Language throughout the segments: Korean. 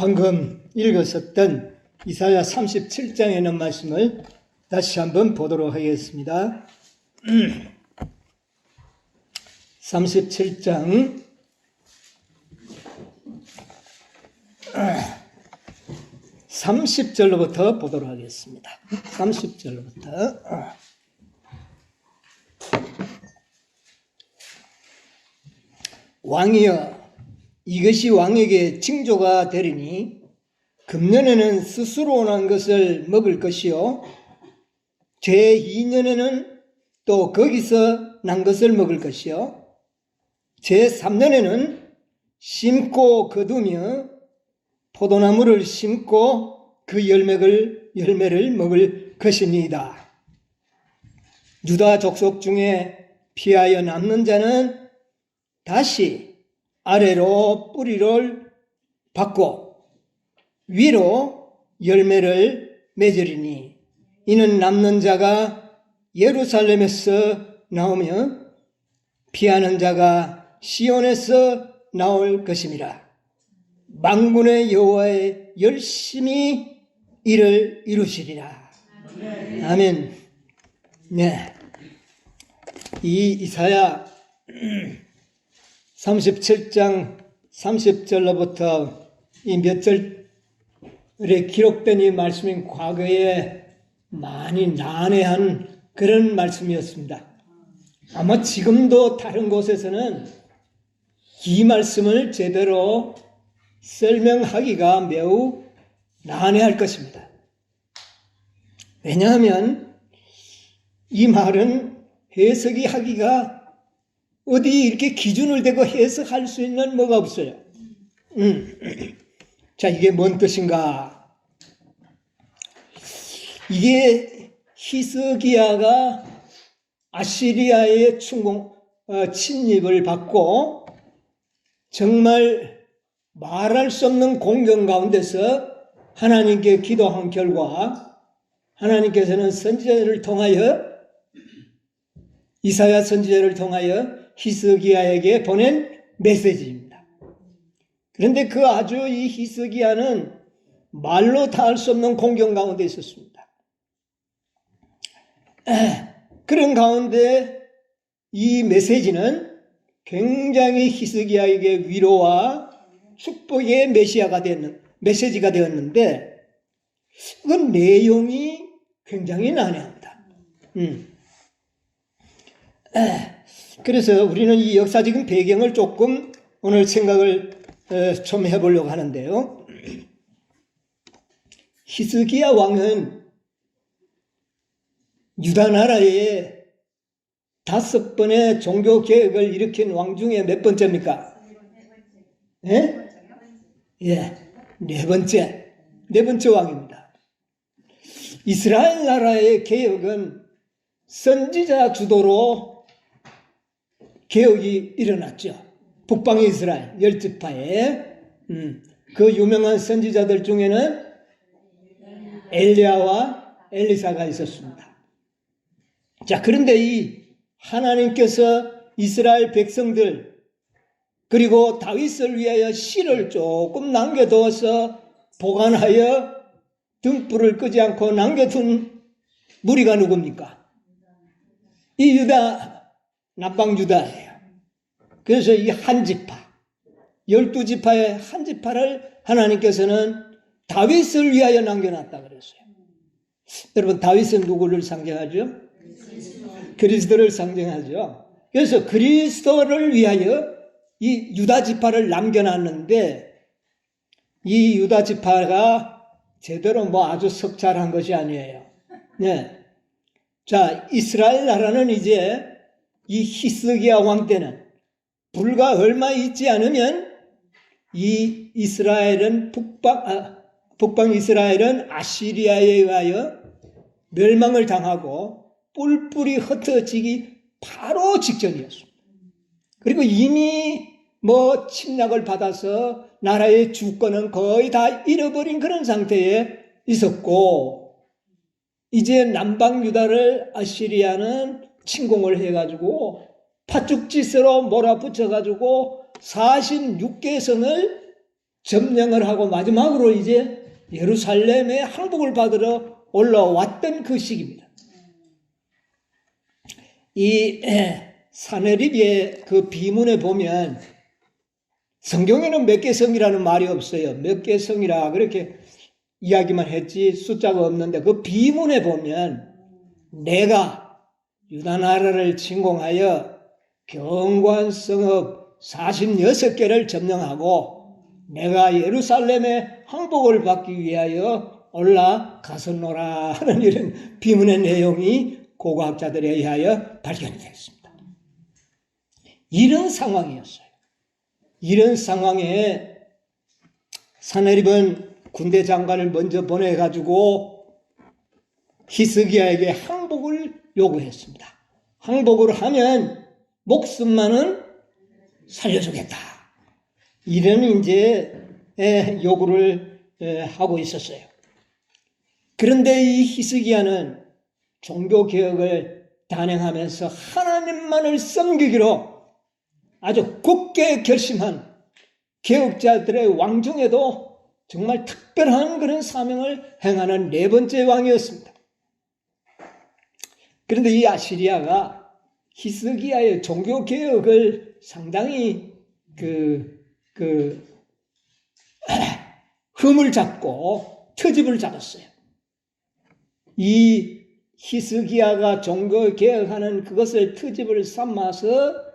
방금 읽었었던 이사야 37장에 있는 말씀을 다시 한번 보도록 하겠습니다. 37장 30절로부터 보도록 하겠습니다. 30절로부터 왕이여 이것이 왕에게 징조가 되리니 금년에는 스스로 난 것을 먹을 것이요 제2년에는 또 거기서 난 것을 먹을 것이요 제3년에는 심고 거두며 포도나무를 심고 그 열매를 먹을 것입니다. 유다 족속 중에 피하여 남는 자는 다시 아래로 뿌리를 받고 위로 열매를 맺으리니 이는 남는 자가 예루살렘에서 나오며 피하는 자가 시온에서 나올 것임이라. 만군의 여호와의 열심히 이를 이루시리라. 아멘. 네, 이 이사야 37장 30절로부터 이 몇 절에 기록된 이 말씀인 과거에 많이 난해한 그런 말씀이었습니다. 아마 지금도 다른 곳에서는 이 말씀을 제대로 설명하기가 매우 난해할 것입니다. 왜냐하면 이 말은 해석이 하기가 어디 이렇게 기준을 대고 해석할 수 있는 뭐가 없어요. 자, 이게 뭔 뜻인가? 이게 히스기야가 아시리아의 침입을 받고 정말 말할 수 없는 공경 가운데서 하나님께 기도한 결과 하나님께서는 선지자를 통하여 이사야 선지자를 통하여 히스기야에게 보낸 메시지입니다. 그런데 그 아주 이 히스기야는 말로 다 할 수 없는 공경 가운데 있었습니다. 그런 가운데 이 메시지는 굉장히 히스기야에게 위로와 축복의 메시지가 되었는데 그 내용이 굉장히 난해합니다. 그래서 우리는 이 역사적인 배경을 조금 오늘 생각을 좀 해보려고 하는데요. 히스기야 왕은 유다 나라에 5번의 종교 개혁을 일으킨 왕 중에 몇 번째입니까? 네? 예, 네 번째 왕입니다. 이스라엘 나라의 개혁은 선지자 주도로 개혁이 일어났죠. 북방 이스라엘 10지파에 그 유명한 선지자들 중에는 엘리야와 엘리사가 있었습니다. 자, 그런데 이 하나님께서 이스라엘 백성들 그리고 다윗을 위하여 씨를 조금 남겨두어서 보관하여 등불을 끄지 않고 남겨둔 무리가 누굽니까? 이 남방 유다예요. 그래서 이 한 지파, 12지파의 한 지파를 하나님께서는 다윗을 위하여 남겨놨다 그랬어요. 여러분, 다윗은 누구를 상징하죠? 그리스도를 상징하죠. 그래서 그리스도를 위하여 이 유다 지파를 남겨놨는데 이 유다 지파가 제대로 아주 석잘한 것이 아니에요. 네. 자, 이스라엘 나라는 이제 이 히스기야 왕 때는 불과 얼마 있지 않으면 이 이스라엘은 북방 이스라엘은 아시리아에 의하여 멸망을 당하고 뿔뿔이 흩어지기 바로 직전이었습니다. 그리고 이미 침략을 받아서 나라의 주권은 거의 다 잃어버린 그런 상태에 있었고 이제 남방 유다를 아시리아는 침공을 해가지고 파죽지세로 몰아붙여가지고 46개 성을 점령을 하고 마지막으로 이제 예루살렘에 항복을 받으러 올라왔던 그 시기입니다. 이 사내립의 그 비문에 보면 성경에는 몇 개 성이라는 말이 없어요. 몇 개 성이라 그렇게 이야기만 했지 숫자가 없는데 그 비문에 보면 내가 유다 나라를 침공하여 견고한 성읍 46개를 점령하고 내가 예루살렘에 항복을 받기 위하여 올라가서노라 하는 이런 비문의 내용이 고고학자들에 의하여 발견이 됐습니다. 이런 상황이었어요. 이런 상황에 사내립은 군대 장관을 먼저 보내가지고 히스기야에게 항복을 요구했습니다. 항복을 하면 목숨만은 살려주겠다. 이런 이제 요구를 하고 있었어요. 그런데 이 히스기야는 종교개혁을 단행하면서 하나님만을 섬기기로 아주 굳게 결심한 개혁자들의 왕 중에도 정말 특별한 그런 사명을 행하는 네 번째 왕이었습니다. 그런데 이 아시리아가 히스기야의 종교개혁을 상당히 흠을 잡고 트집을 잡았어요. 이 히스기야가 종교개혁하는 그것을 트집을 삼아서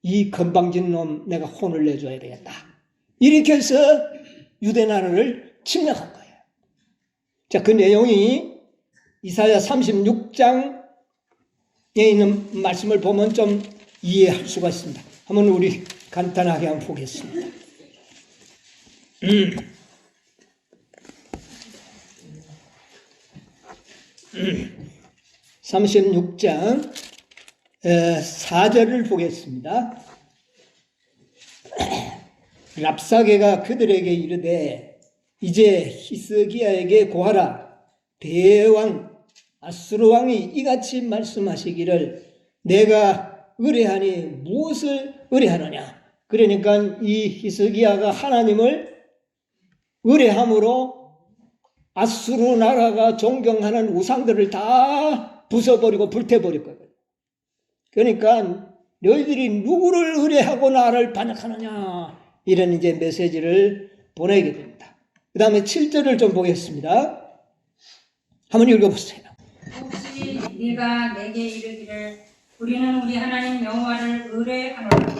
이 건방진 놈 내가 혼을 내줘야 되겠다. 이렇게 해서 유대 나라를 침략한 거예요. 자, 그 내용이 이사야 36장에 있는 말씀을 보면 좀 이해할 수가 있습니다. 한번 우리 간단하게 한번 보겠습니다. 36장 4절을 보겠습니다. 랍사게가 그들에게 이르되 이제 히스기야에게 고하라. 대왕 아수르 왕이 이같이 말씀하시기를 내가 의뢰하니 무엇을 의뢰하느냐. 그러니까 이 히스기야가 하나님을 의뢰함으로 아수르 나라가 존경하는 우상들을 다 부숴버리고 불태버릴 거거든요. 그러니까 너희들이 누구를 의뢰하고 나를 반역하느냐, 이런 이제 메시지를 보내게 됩니다. 그 다음에 7절을 좀 보겠습니다. 한번 읽어보세요. 혹시 네가 내게 이르기를 우리는 우리 하나님 여호와를 의뢰하노라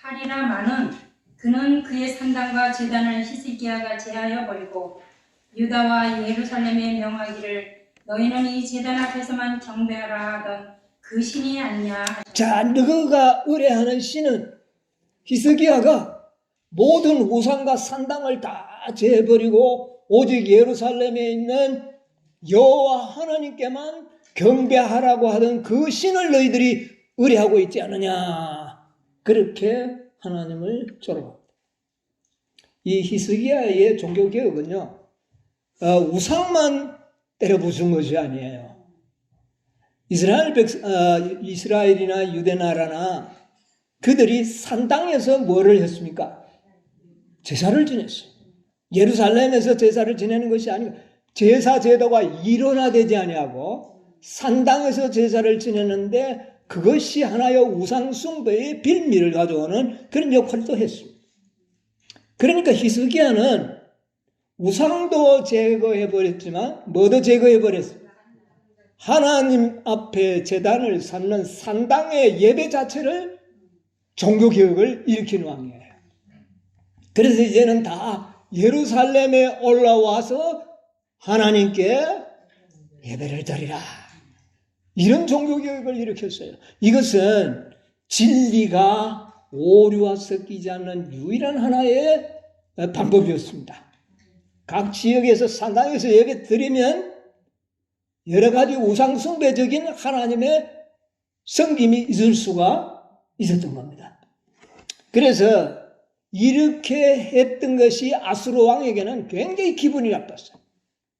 하리라마는 그는 그의 산당과 제단을 히스기야가 제하여 버리고 유다와 예루살렘에 명하기를 너희는 이 제단 앞에서만 경배하라 하던 그 신이 아니냐. 자, 너가 의뢰하는 신은 히스기야가 모든 우상과 산당을 다 제해버리고 오직 예루살렘에 있는 여호와 하나님께만 경배하라고 하던 그 신을 너희들이 의뢰하고 있지 않느냐. 그렇게 하나님을 조롱합니다. 이 히스기야의 종교개혁은요, 우상만 때려 부순 것이 아니에요. 이스라엘이나 유대나라나 그들이 산당에서 뭐를 했습니까? 제사를 지냈어요. 예루살렘에서 제사를 지내는 것이 아니고 제사 제도가 일원화되지 아니하고 산당에서 제사를 지내는데 그것이 하나의 우상 숭배의 빌미를 가져오는 그런 역할도 했습니다. 그러니까 히스기야는 우상도 제거해버렸지만 뭐도 제거해버렸습니다. 하나님 앞에 제단을 삼는 산당의 예배 자체를 종교개혁을 일으킨 왕이에요. 그래서 이제는 다 예루살렘에 올라와서 하나님께 예배를 드리라. 이런 종교개혁을 일으켰어요. 이것은 진리가 오류와 섞이지 않는 유일한 하나의 방법이었습니다. 각 지역에서 산당에서 예배 드리면 여러 가지 우상숭배적인 하나님의 섬김이 있을 수가 있었던 겁니다. 그래서 이렇게 했던 것이 아수르 왕에게는 굉장히 기분이 나빴어요.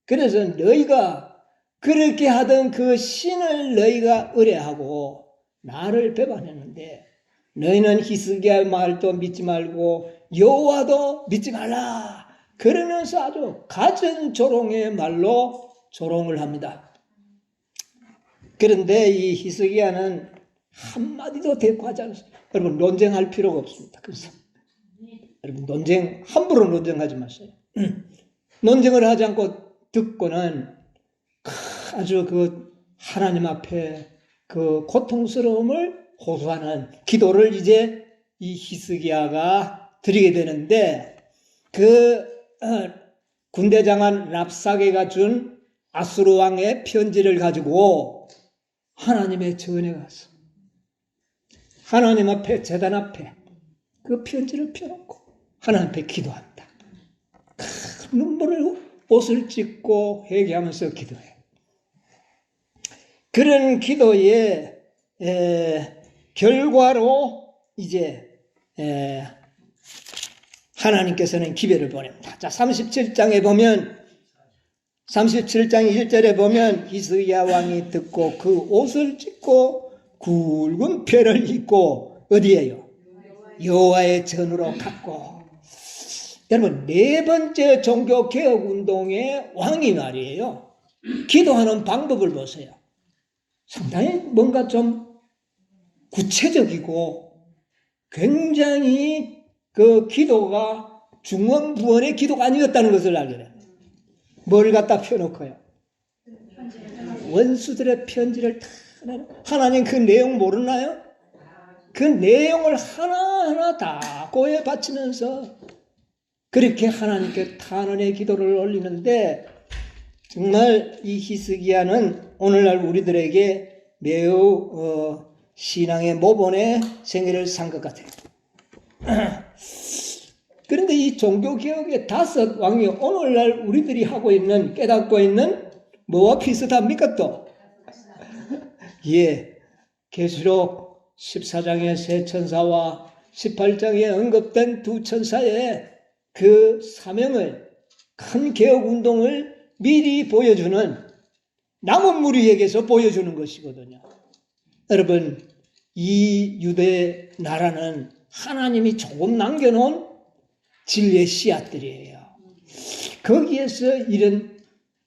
그래서 너희가 그렇게 하던 그 신을 너희가 의뢰하고 나를 배반했는데 너희는 히스기야의 말도 믿지 말고 여호와도 믿지 말라. 그러면서 아주 갖은 조롱의 말로 조롱을 합니다. 그런데 이 히스기야는 한마디도 대꾸하지 않습니다. 여러분 논쟁할 필요가 없습니다. 그래서 여러분 함부로 논쟁하지 마세요. 논쟁을 하지 않고 듣고는 아주 그 하나님 앞에 그 고통스러움을 호소하는 기도를 이제 이 히스기야가 드리게 되는데 그 군대장관 랍사게가 준 아수르 왕의 편지를 가지고 하나님의 전에 가서 하나님 앞에 제단 앞에 그 편지를 펴놓고 하나님 앞에 기도합니다. 눈물을 옷을 찢고 회개하면서 기도해요. 그런 기도의 결과로 이제 하나님께서는 기별을 보냅니다. 자, 37장에 보면 37장 1절에 보면 히스기야 왕이 듣고 그 옷을 찢고 굵은 뼈를 입고 어디에요? 여호와의 전으로 갔고. 여러분 네 번째 종교개혁운동의 왕이 말이에요. 기도하는 방법을 보세요. 상당히 뭔가 좀 구체적이고 굉장히 그 기도가 중언부언의 기도가 아니었다는 것을 알게 돼요. 뭘 갖다 펴놓고요? 원수들의 편지를 다 하나님 그 내용 모르나요? 그 내용을 하나하나 다 고해 바치면서 그렇게 하나님께 탄원의 기도를 올리는데 정말 이 히스기야는 오늘날 우리들에게 매우 신앙의 모본의 생애를 산 것 같아요. 그런데 이 종교개혁의 5 왕이 오늘날 우리들이 하고 있는 깨닫고 있는 뭐와 비슷합니까 또? 예, 계시록 14장의 세 천사와 18장에 언급된 2 천사의 그 사명을 큰 개혁운동을 미리 보여주는 남은 무리에게서 보여주는 것이거든요. 여러분 이 유대 나라는 하나님이 조금 남겨놓은 진리의 씨앗들이에요. 거기에서 이런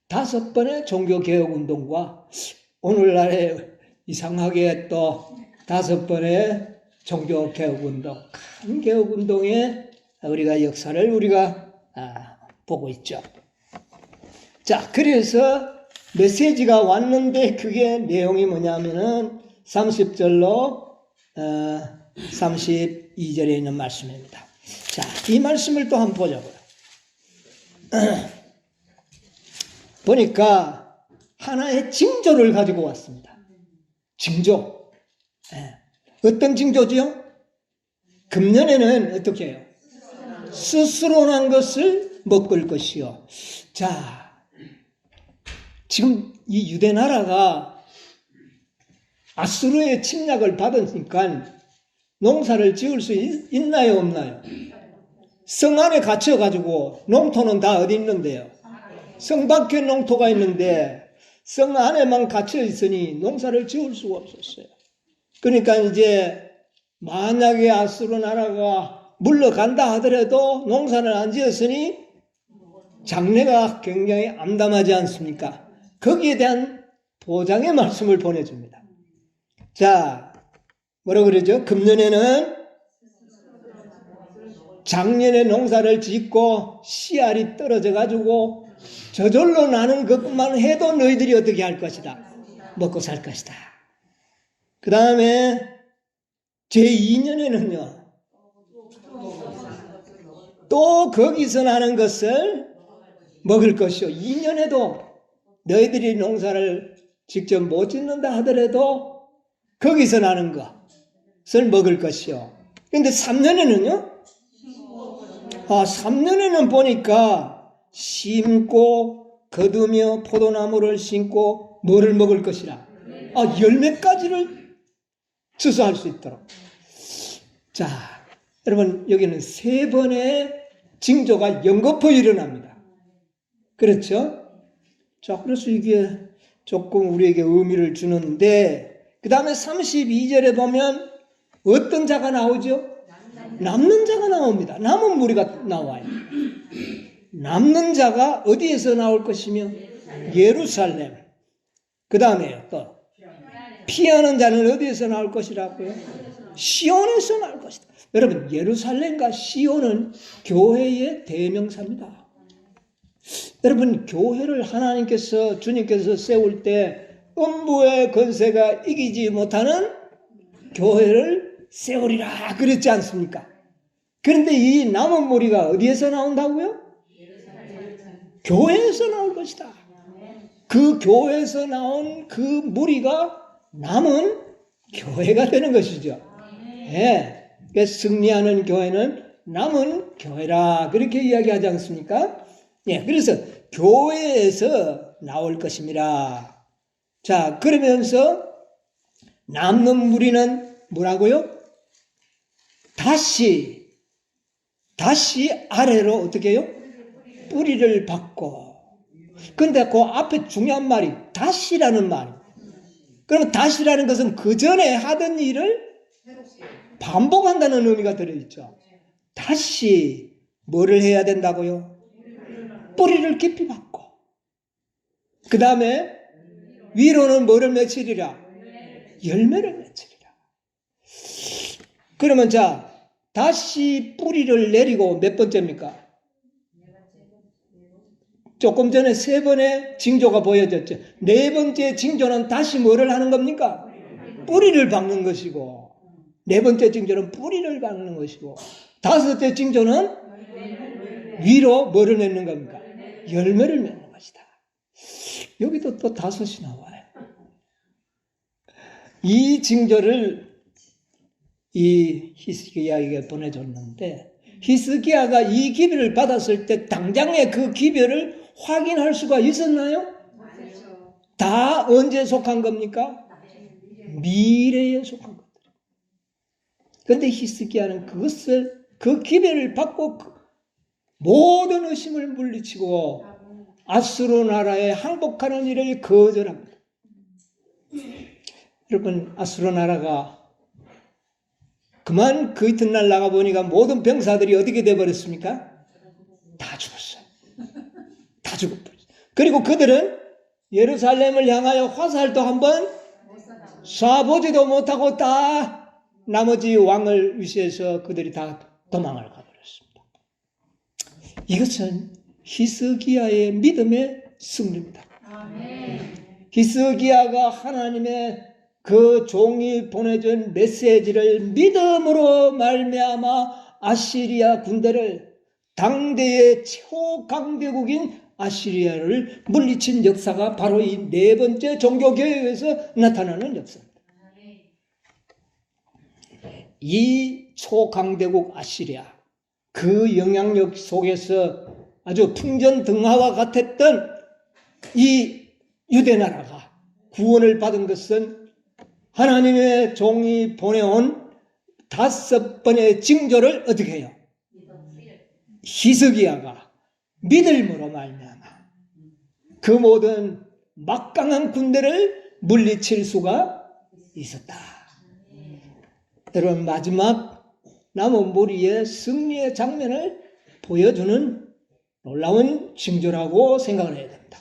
5번의 종교개혁운동과 오늘날의 이상하게 또 5번의 종교개혁운동, 큰 개혁운동의 우리가 역사를 우리가 보고 있죠. 자, 그래서 메시지가 왔는데 그게 내용이 뭐냐면은 30절로 32절에 있는 말씀입니다. 자, 이 말씀을 또 한번 보자고요. 보니까 하나의 징조를 가지고 왔습니다. 징조. 어떤 징조죠? 금년에는 어떻게 해요? 스스로 난 것을 먹을 것이요. 자, 지금 이 유대 나라가 아수르의 침략을 받으니까 농사를 지을 수 있나요, 없나요? 성 안에 갇혀가지고 농토는 다 어디 있는데요? 성 밖에 농토가 있는데 성 안에만 갇혀 있으니 농사를 지을 수가 없었어요. 그러니까 이제 만약에 아수르 나라가 물러간다 하더라도 농사를 안 지었으니 장래가 굉장히 암담하지 않습니까? 거기에 대한 보장의 말씀을 보내줍니다. 자, 뭐라 그러죠? 금년에는 작년에 농사를 짓고 씨알이 떨어져 가지고 저절로 나는 것만 해도 너희들이 어떻게 할 것이다? 먹고 살 것이다. 그 다음에 제2년에는요 또 거기서 나는 것을 먹을 것이요. 2년에도 너희들이 농사를 직접 못 짓는다 하더라도 거기서 나는 것을 먹을 것이요. 그런데 3년에는요? 3년에는 보니까 심고 거두며 포도나무를 심고 뭐를 먹을 것이라. 열매까지를 추수할 수 있도록. 자, 여러분 여기는 3번의 징조가 연거푸 일어납니다. 그렇죠? 자, 그래서 이게 조금 우리에게 의미를 주는데 그 다음에 32절에 보면 어떤 자가 나오죠? 남는 자가 나옵니다. 남은 무리가 나와요. 남는 자가 어디에서 나올 것이며 예루살렘. 그 다음에요. 또 피하는 자는 어디에서 나올 것이라고요? 시온에서 나올 것이다. 여러분, 예루살렘과 시온은 교회의 대명사입니다. 여러분, 교회를 하나님께서, 주님께서 세울 때 음부의 권세가 이기지 못하는 교회를 세우리라 그랬지 않습니까? 그런데 이 남은 무리가 어디에서 나온다고요? 교회에서 나올 것이다. 그 교회에서 나온 그 무리가 남은 교회가 되는 것이죠. 예. 그래서 승리하는 교회는 남은 교회라 그렇게 이야기하지 않습니까? 예. 그래서 교회에서 나올 것입니다. 자, 그러면서 남는 무리는 뭐라고요? 다시 아래로 어떻게 해요? 뿌리를 받고. 근데 그 앞에 중요한 말이 다시라는 말입니다. 그러면 다시라는 것은 그 전에 하던 일을 반복한다는 의미가 들어있죠. 다시 뭐를 해야 된다고요? 뿌리를 깊이 받고. 그 다음에 위로는 뭐를 맺히리라? 열매를 맺히리라. 그러면 자, 다시 뿌리를 내리고 몇 번째입니까? 조금 전에 세 번의 징조가 보여졌죠. 네 번째 징조는 다시 뭐를 하는 겁니까? 뿌리를 박는 것이고, 네 번째 징조는 뿌리를 박는 것이고, 다섯째 징조는 위로 뭐를 맺는 겁니까? 열매를 맺는 것이다. 여기도 또 다섯이 나와요. 이 징조를 이 히스기야에게 보내줬는데, 히스기야가 이 기별을 받았을 때 당장에 그 기별을 확인할 수가 있었나요? 다 언제 속한 겁니까? 미래에 속한 것들. 그런데 히스기야는 그 기별을 받고 모든 의심을 물리치고 아수르 나라에 항복하는 일을 거절합니다. 여러분, 아수르 나라가 그만 그 이튿날 나가보니까 모든 병사들이 어떻게 돼버렸습니까? 다 죽었어요. 다 죽었어요. 그리고 그들은 예루살렘을 향하여 화살도 한번 쏴보지도 못하고 다 나머지 왕을 위시해서 그들이 다 도망을 가버렸습니다. 이것은 히스기야의 믿음의 승리입니다. 히스기야가 하나님의 그 종이 보내준 메시지를 믿음으로 말미암아 아시리아 군대를, 당대의 초강대국인 아시리아를 물리친 역사가 바로 이 네 번째 종교개혁에서 나타나는 역사입니다. 이 초강대국 아시리아, 그 영향력 속에서 아주 풍전등화와 같았던 이 유대나라가 구원을 받은 것은 하나님의 종이 보내온 다섯 번의 징조를 어떻게 해요? 히스기야가 믿음으로 말미암아 그 모든 막강한 군대를 물리칠 수가 있었다. 여러분, 마지막 남은 무리의 승리의 장면을 보여주는 놀라운 징조라고 생각을 해야 됩니다.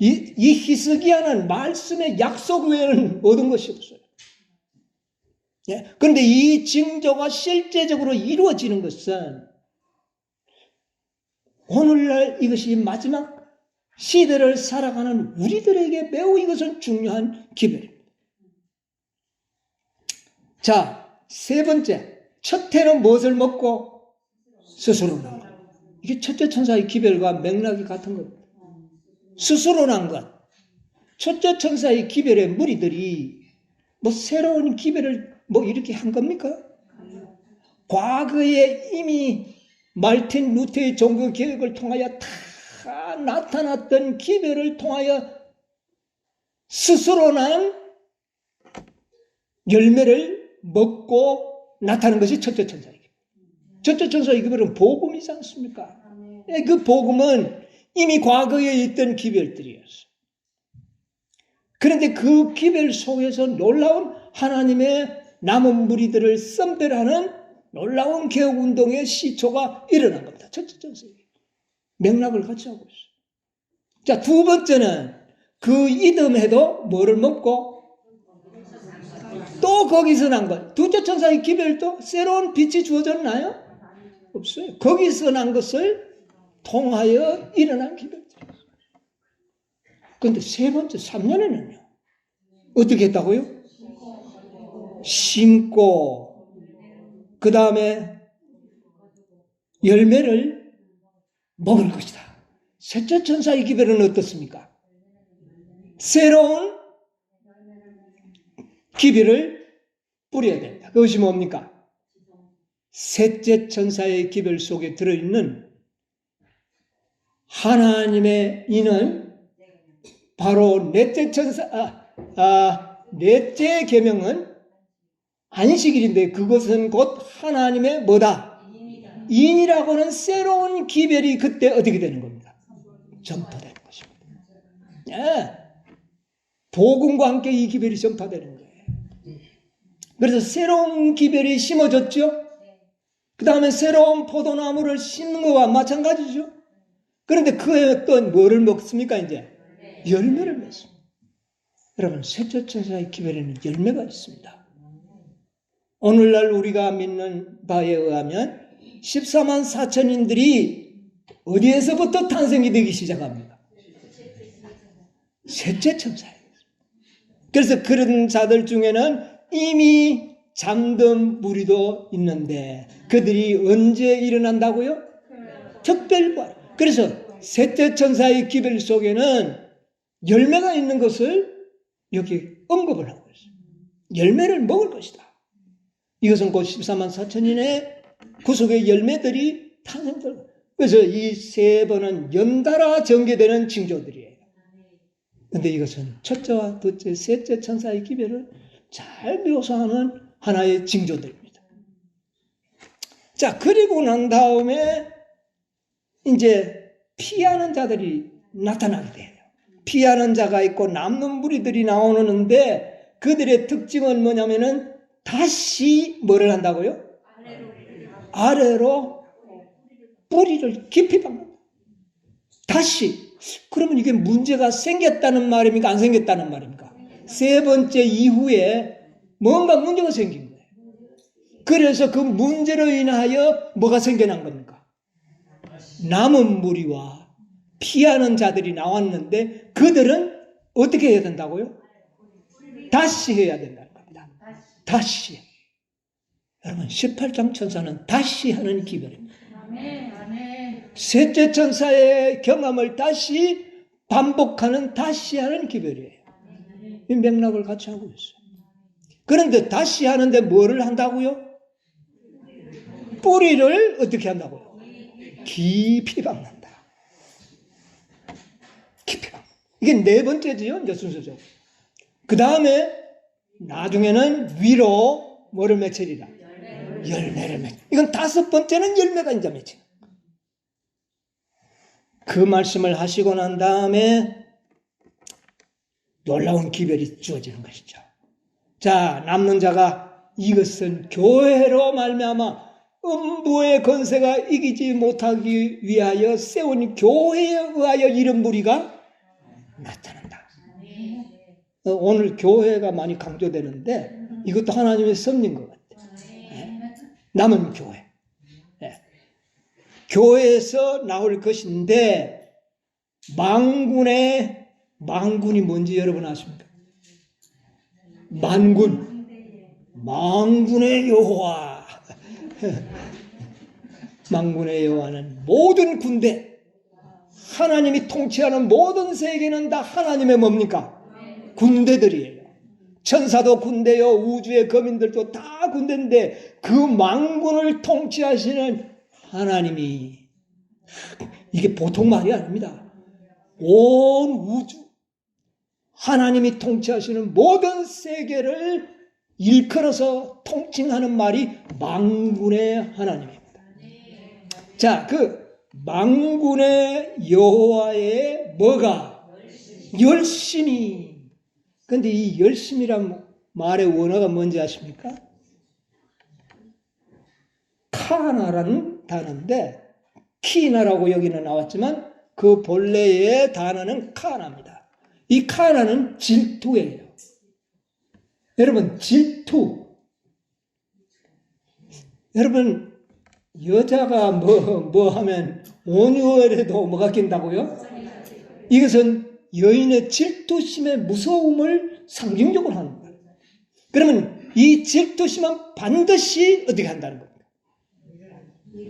이 히스기야는 말씀의 약속 외에는 얻은 것이 없어요. 예? 그런데 이 징조가 실제적으로 이루어지는 것은 오늘날 이것이 마지막 시대를 살아가는 우리들에게 매우 이것은 중요한 기별입니다. 자, 세 번째, 첫 해는 무엇을 먹고 스스로 난 것. 이게 첫째 천사의 기별과 맥락이 같은 겁니다. 스스로 난 것. 첫째 천사의 기별의 무리들이 뭐 새로운 기별을 뭐 이렇게 한 겁니까? 과거에 이미 말틴 루터의 종교 개혁을 통하여 다 나타났던 기별을 통하여 스스로 난 열매를 먹고 나타나는 것이 첫째 천사의 기별. 첫째 천사의 기별은 복음이지 않습니까? 그 복음은 이미 과거에 있던 기별들이었어요. 그런데 그 기별 속에서 놀라운 하나님의 남은 무리들을 선별하는 놀라운 개혁운동의 시초가 일어난 겁니다. 첫째 전사의 맥락을 같이 하고 있어요. 자, 두 번째는 그 이듬해도 뭐를 먹고 또 거기서 난 것. 둘째 천사의 기별도 새로운 빛이 주어졌나요? 없어요. 거기서 난 것을 통하여 일어난 기별들. 그런데 세 번째 3년에는요. 어떻게 했다고요? 심고 그 다음에 열매를 먹을 것이다. 셋째 천사의 기별은 어떻습니까? 새로운 기별을 뿌려야 됩니다. 그것이 뭡니까? 셋째 천사의 기별 속에 들어있는 하나님의 인은 바로 넷째 넷째 계명은 안식일인데 그것은 곧 하나님의 뭐다? 인이라고는 새로운 기별이 그때 어떻게 되는 겁니다? 전파되는 것입니다. 네. 복음과 함께 이 기별이 전파되는 거예요. 그래서 새로운 기별이 심어졌죠. 그 다음에 새로운 포도나무를 심는 것과 마찬가지죠. 그런데 그에 어떤 뭐를 먹습니까? 이제 열매를 맺습니다. 여러분, 셋째 천사의 기별에는 열매가 있습니다. 오늘날 우리가 믿는 바에 의하면 14만 4천인들이 어디에서부터 탄생이 되기 시작합니다? 셋째 천사예요. 그래서 그런 자들 중에는 이미 잠든 무리도 있는데 그들이 언제 일어난다고요? 특별부활. 그래서 셋째 천사의 기별 속에는 열매가 있는 것을 여기 언급을 하고 있어요. 열매를 먹을 것이다. 이것은 곧 14만 4천인의 구속의 열매들이 탄생될 거예요. 그래서 이 세 번은 연달아 전개되는 징조들이에요. 그런데 이것은 첫째와 둘째, 셋째 천사의 기별을 잘 묘사하는 하나의 징조들입니다. 자, 그리고 난 다음에 이제 피하는 자들이 나타나게 돼요. 피하는 자가 있고 남는 무리들이 나오는데 그들의 특징은 뭐냐면은 다시 뭐를 한다고요? 아래로 뿌리를 깊이 박는다. 다시. 그러면 이게 문제가 생겼다는 말입니까? 안 생겼다는 말입니까? 세 번째 이후에 뭔가 문제가 생긴 거예요. 그래서 그 문제로 인하여 뭐가 생겨난 겁니까? 남은 무리와 피하는 자들이 나왔는데 그들은 어떻게 해야 된다고요? 다시 해야 된다는 겁니다. 다시. 여러분, 18장 천사는 다시 하는 기별입니다. 셋째 천사의 경험을 다시 반복하는 다시 하는 기별이에요. 이 맥락을 같이 하고 있어요. 그런데 다시 하는데 뭐를 한다고요? 뿌리를 어떻게 한다고요? 깊이 박는다. 깊이 박는다. 이게 네 번째지요, 이제 순서죠. 그 다음에 나중에는 위로 뭐를 맺으리라? 열매를 맺. 이건 다섯 번째는 열매가 이제 맺혀. 그 말씀을 하시고 난 다음에 놀라운 기별이 주어지는 것이죠. 자, 남는 자가 이것은 교회로 말미암아 음부의 권세가 이기지 못하기 위하여 세운 교회에 의하여 이런 무리가 나타난다. 오늘 교회가 많이 강조되는데 이것도 하나님의 섭리인 것 같아요. 남은 교회. 교회에서 나올 것인데 만군이 뭔지 여러분 아십니까? 만군의 여호와. 만군의 여호와는 모든 군대, 하나님이 통치하는 모든 세계는 다 하나님의 뭡니까? 군대들이에요. 천사도 군대요, 우주의 거민들도 다 군대인데 그 만군을 통치하시는 하나님이, 이게 보통 말이 아닙니다. 온 우주, 하나님이 통치하시는 모든 세계를 일컬어서 통칭하는 말이 만군의 하나님입니다. 자, 그 만군의 여호와의 뭐가? 열심히. 근데 이 열심이란 말의 원어가 뭔지 아십니까? 카나라는 단어인데 키나라고 여기는 나왔지만 그 본래의 단어는 카나입니다. 이 카나는 질투예요. 여러분, 질투. 여러분, 여자가 뭐 하면 온유월에도 뭐가 낀다고요? 이것은 여인의 질투심의 무서움을 상징적으로 하는 거예요. 그러면 이 질투심은 반드시 어떻게 한다는 겁니다.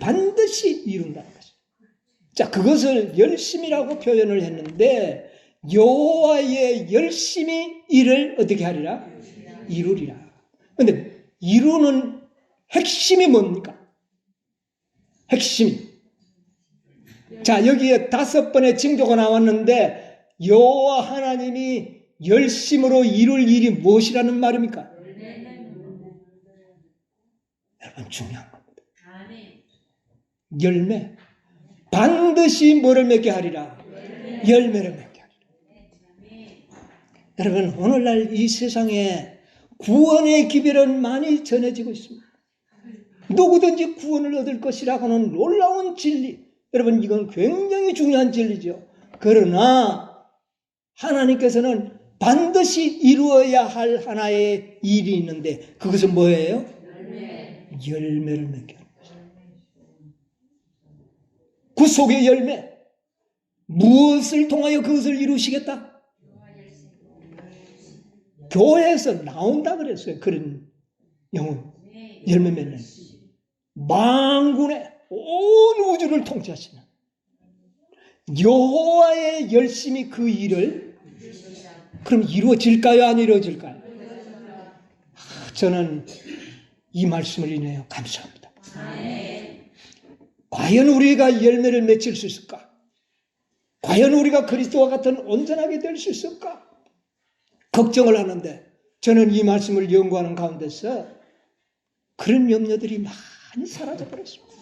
반드시 이룬다는 거죠. 자, 그것을 열심이라고 표현을 했는데 여호와의 열심히 이를 어떻게 하리라? 이루리라. 그런데 이루는 핵심이 뭡니까? 핵심이. 자, 여기에 5번의 징조가 나왔는데 여호와 하나님이 열심으로 이룰 일이 무엇이라는 말입니까? 여러분, 중요한 겁니다. 열매. 반드시 뭐를 맺게 하리라? 열매를 맺게 하리라. 여러분, 오늘날 이 세상에 구원의 기별은 많이 전해지고 있습니다. 누구든지 구원을 얻을 것이라고는 놀라운 진리. 여러분, 이건 굉장히 중요한 진리죠. 그러나 하나님께서는 반드시 이루어야 할 하나의 일이 있는데 그것은 뭐예요? 열매를 맺게 하는 것입니다. 구속의 열매. 무엇을 통하여 그것을 이루시겠다? 교회에서 나온다 그랬어요. 그런 영혼. 열매 맺는. 만군의 온 우주를 통치하시는 여호와의 열심히 그 일을 그럼 이루어질까요? 안 이루어질까요? 저는 이 말씀을 인하여 감사합니다. 과연 우리가 열매를 맺을 수 있을까? 과연 우리가 그리스도와 같은 온전하게 될 수 있을까? 걱정을 하는데 저는 이 말씀을 연구하는 가운데서 그런 염려들이 많이 사라져버렸습니다.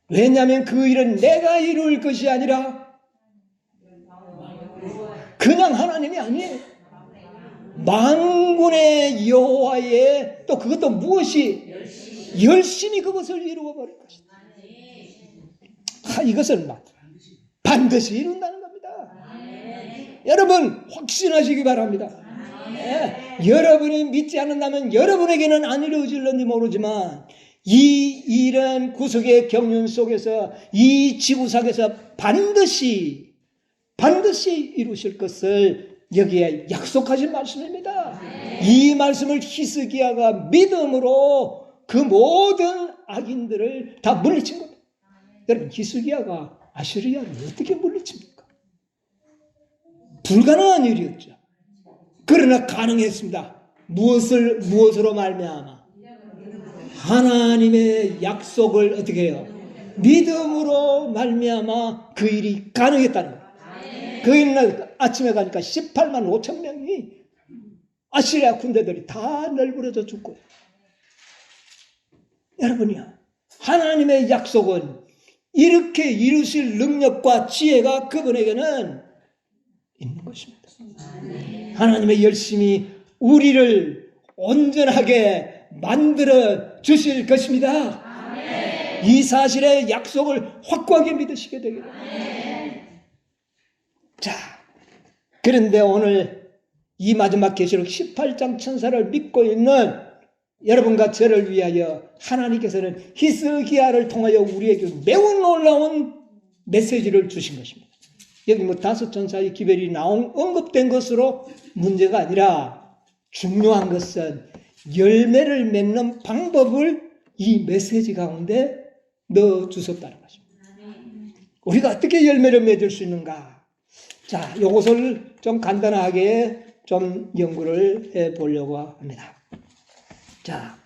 왜냐하면 그 일은 내가 이룰 것이 아니라 그냥 하나님이 아니에요. 만군의 여호와의 또 그것도 무엇이 열심히 그것을 이루어 버릴 것이다. 이것은 반드시 이룬다는 겁니다. 여러분 확신하시기 바랍니다. 여러분이 믿지 않는다면 여러분에게는 안 이루어질는지 모르지만 이 일은 구속의 경륜 속에서 이 지구상에서 반드시 이루실 것을 여기에 약속하신 말씀입니다. 이 말씀을 히스기야가 믿음으로 그 모든 악인들을 다 물리친 겁니다. 여러분, 히스기야가 아시리아를 어떻게 물리칩니까? 불가능한 일이었죠. 그러나 가능했습니다. 무엇으로 말미암아? 하나님의 약속을 어떻게 해요? 믿음으로 말미암아 그 일이 가능했다는 거예요. 그 일날 아침에 가니까 18만 5천 명이 아시리아 군대들이 다 널브러져 죽고. 여러분이요, 하나님의 약속은 이렇게 이루실 능력과 지혜가 그분에게는 있는 것입니다. 하나님의 열심히 우리를 온전하게 만들어 주실 것입니다. 이 사실의 약속을 확고하게 믿으시게 되기를. 자, 그런데 오늘 이 마지막 계시록 18장 천사를 믿고 있는 여러분과 저를 위하여 하나님께서는 히스기야를 통하여 우리에게 매우 놀라운 메시지를 주신 것입니다. 여기 5 천사의 기별이 언급된 것으로 문제가 아니라 중요한 것은 열매를 맺는 방법을 이 메시지 가운데 넣어 주셨다는 것입니다. 우리가 어떻게 열매를 맺을 수 있는가? 자, 이것을 좀 간단하게 좀 연구를 해 보려고 합니다. 자,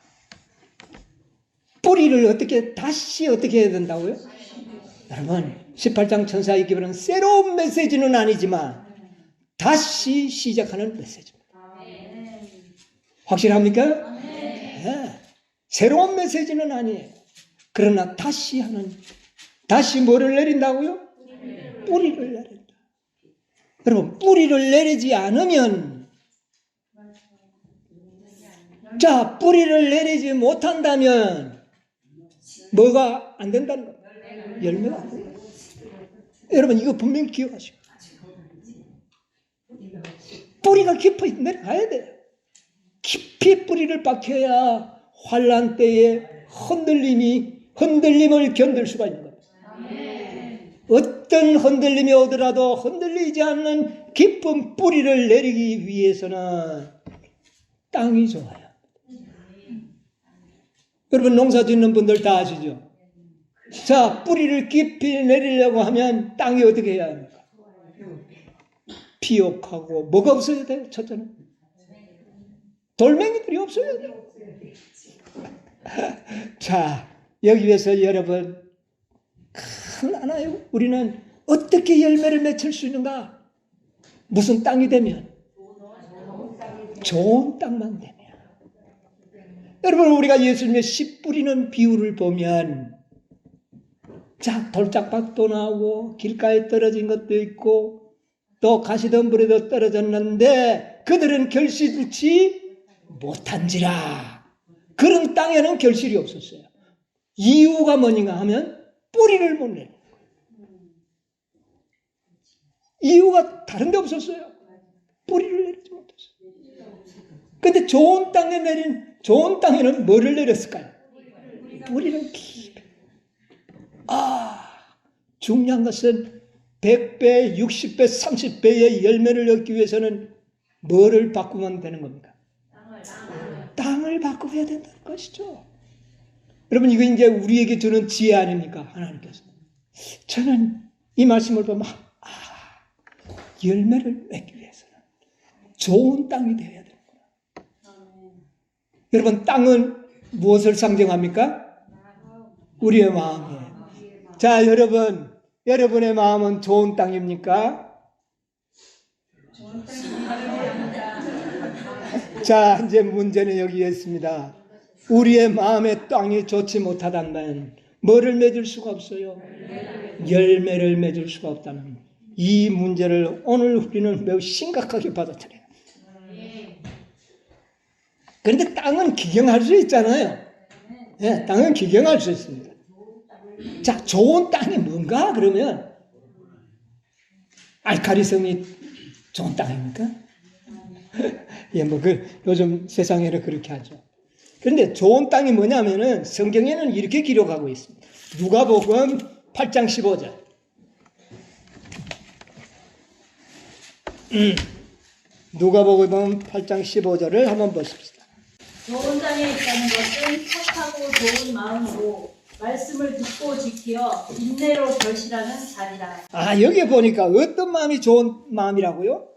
뿌리를 다시 어떻게 해야 된다고요? 여러분, 18장 천사의 기별은 새로운 메시지는 아니지만 다시 시작하는 메시지입니다. 확실합니까? 네. 새로운 메시지는 아니에요. 그러나 다시 뭐를 내린다고요? 뿌리를 내린다. 여러분, 뿌리를 내리지 않으면, 자, 뿌리를 내리지 못한다면 뭐가 안 된다는 거예요? 열매가 안 된다. 여러분 이거 분명히 기억하시고 뿌리가 깊이 내려가야 돼요. 깊이 뿌리를 박혀야 환난 때에 흔들림을 견딜 수가 있는 겁니다. 어떤 흔들림이 오더라도 흔들리지 않는 깊은 뿌리를 내리기 위해서는 땅이 좋아요. 여러분 농사 짓는 분들 다 아시죠? 자, 뿌리를 깊이 내리려고 하면 땅이 어떻게 해야 합니까? 비옥하고 뭐가 없어야 돼요? 첫째는 돌멩이들이 없어야 돼요. 자, 여기에서 여러분 큰 하나요. 우리는 어떻게 열매를 맺을 수 있는가? 무슨 땅이 되면? 좋은 땅만 되면. 여러분 우리가 예수님의 씨 뿌리는 비유를 보면 자, 돌짝밭도 나오고 길가에 떨어진 것도 있고 또 가시덤불에도 떨어졌는데 그들은 결실치 못한지라. 그런 땅에는 결실이 없었어요. 이유가 뭐냐 하면 뿌리를 못 내는 거예요. 이유가 다른 데 없었어요. 뿌리를 내리지 못했어요. 근데 좋은 땅에는 뭐를 내렸을까요? 뿌리를 깊이. 중요한 것은 100배, 60배, 30배의 열매를 얻기 위해서는 뭐를 바꾸면 되는 겁니까? 땅을 바꾸어야 된다는 것이죠. 여러분 이거 이제 우리에게 주는 지혜 아닙니까? 하나님께서. 저는 이 말씀을 보면 열매를 맺기 위해서는 좋은 땅이 되어야 되는구나. 여러분 땅은 무엇을 상징합니까? 우리의 마음이에요. 자, 여러분의 마음은 좋은 땅입니까? 자, 이제 문제는 여기에 있습니다. 우리의 마음의 땅이 좋지 못하다면 뭐를 맺을 수가 없어요? 열매를 맺을 수가 없다는 이 문제를 오늘 우리는 매우 심각하게 받아들여요. 그런데 땅은 기경할 수 있잖아요. 네, 땅은 기경할 수 있습니다. 자, 좋은 땅이 뭔가? 그러면 알카리성이 좋은 땅입니까? 예, 요즘 세상에는 그렇게 하죠. 그런데 좋은 땅이 뭐냐면은 성경에는 이렇게 기록하고 있습니다. 누가복음 8장 15절. 누가복음 8장 15절을 한번 보십시다. 좋은 땅에 있다는 것은 착하고 좋은 마음으로 말씀을 듣고 지켜 인내로 결실하는 자리라. 여기 보니까 어떤 마음이 좋은 마음이라고요?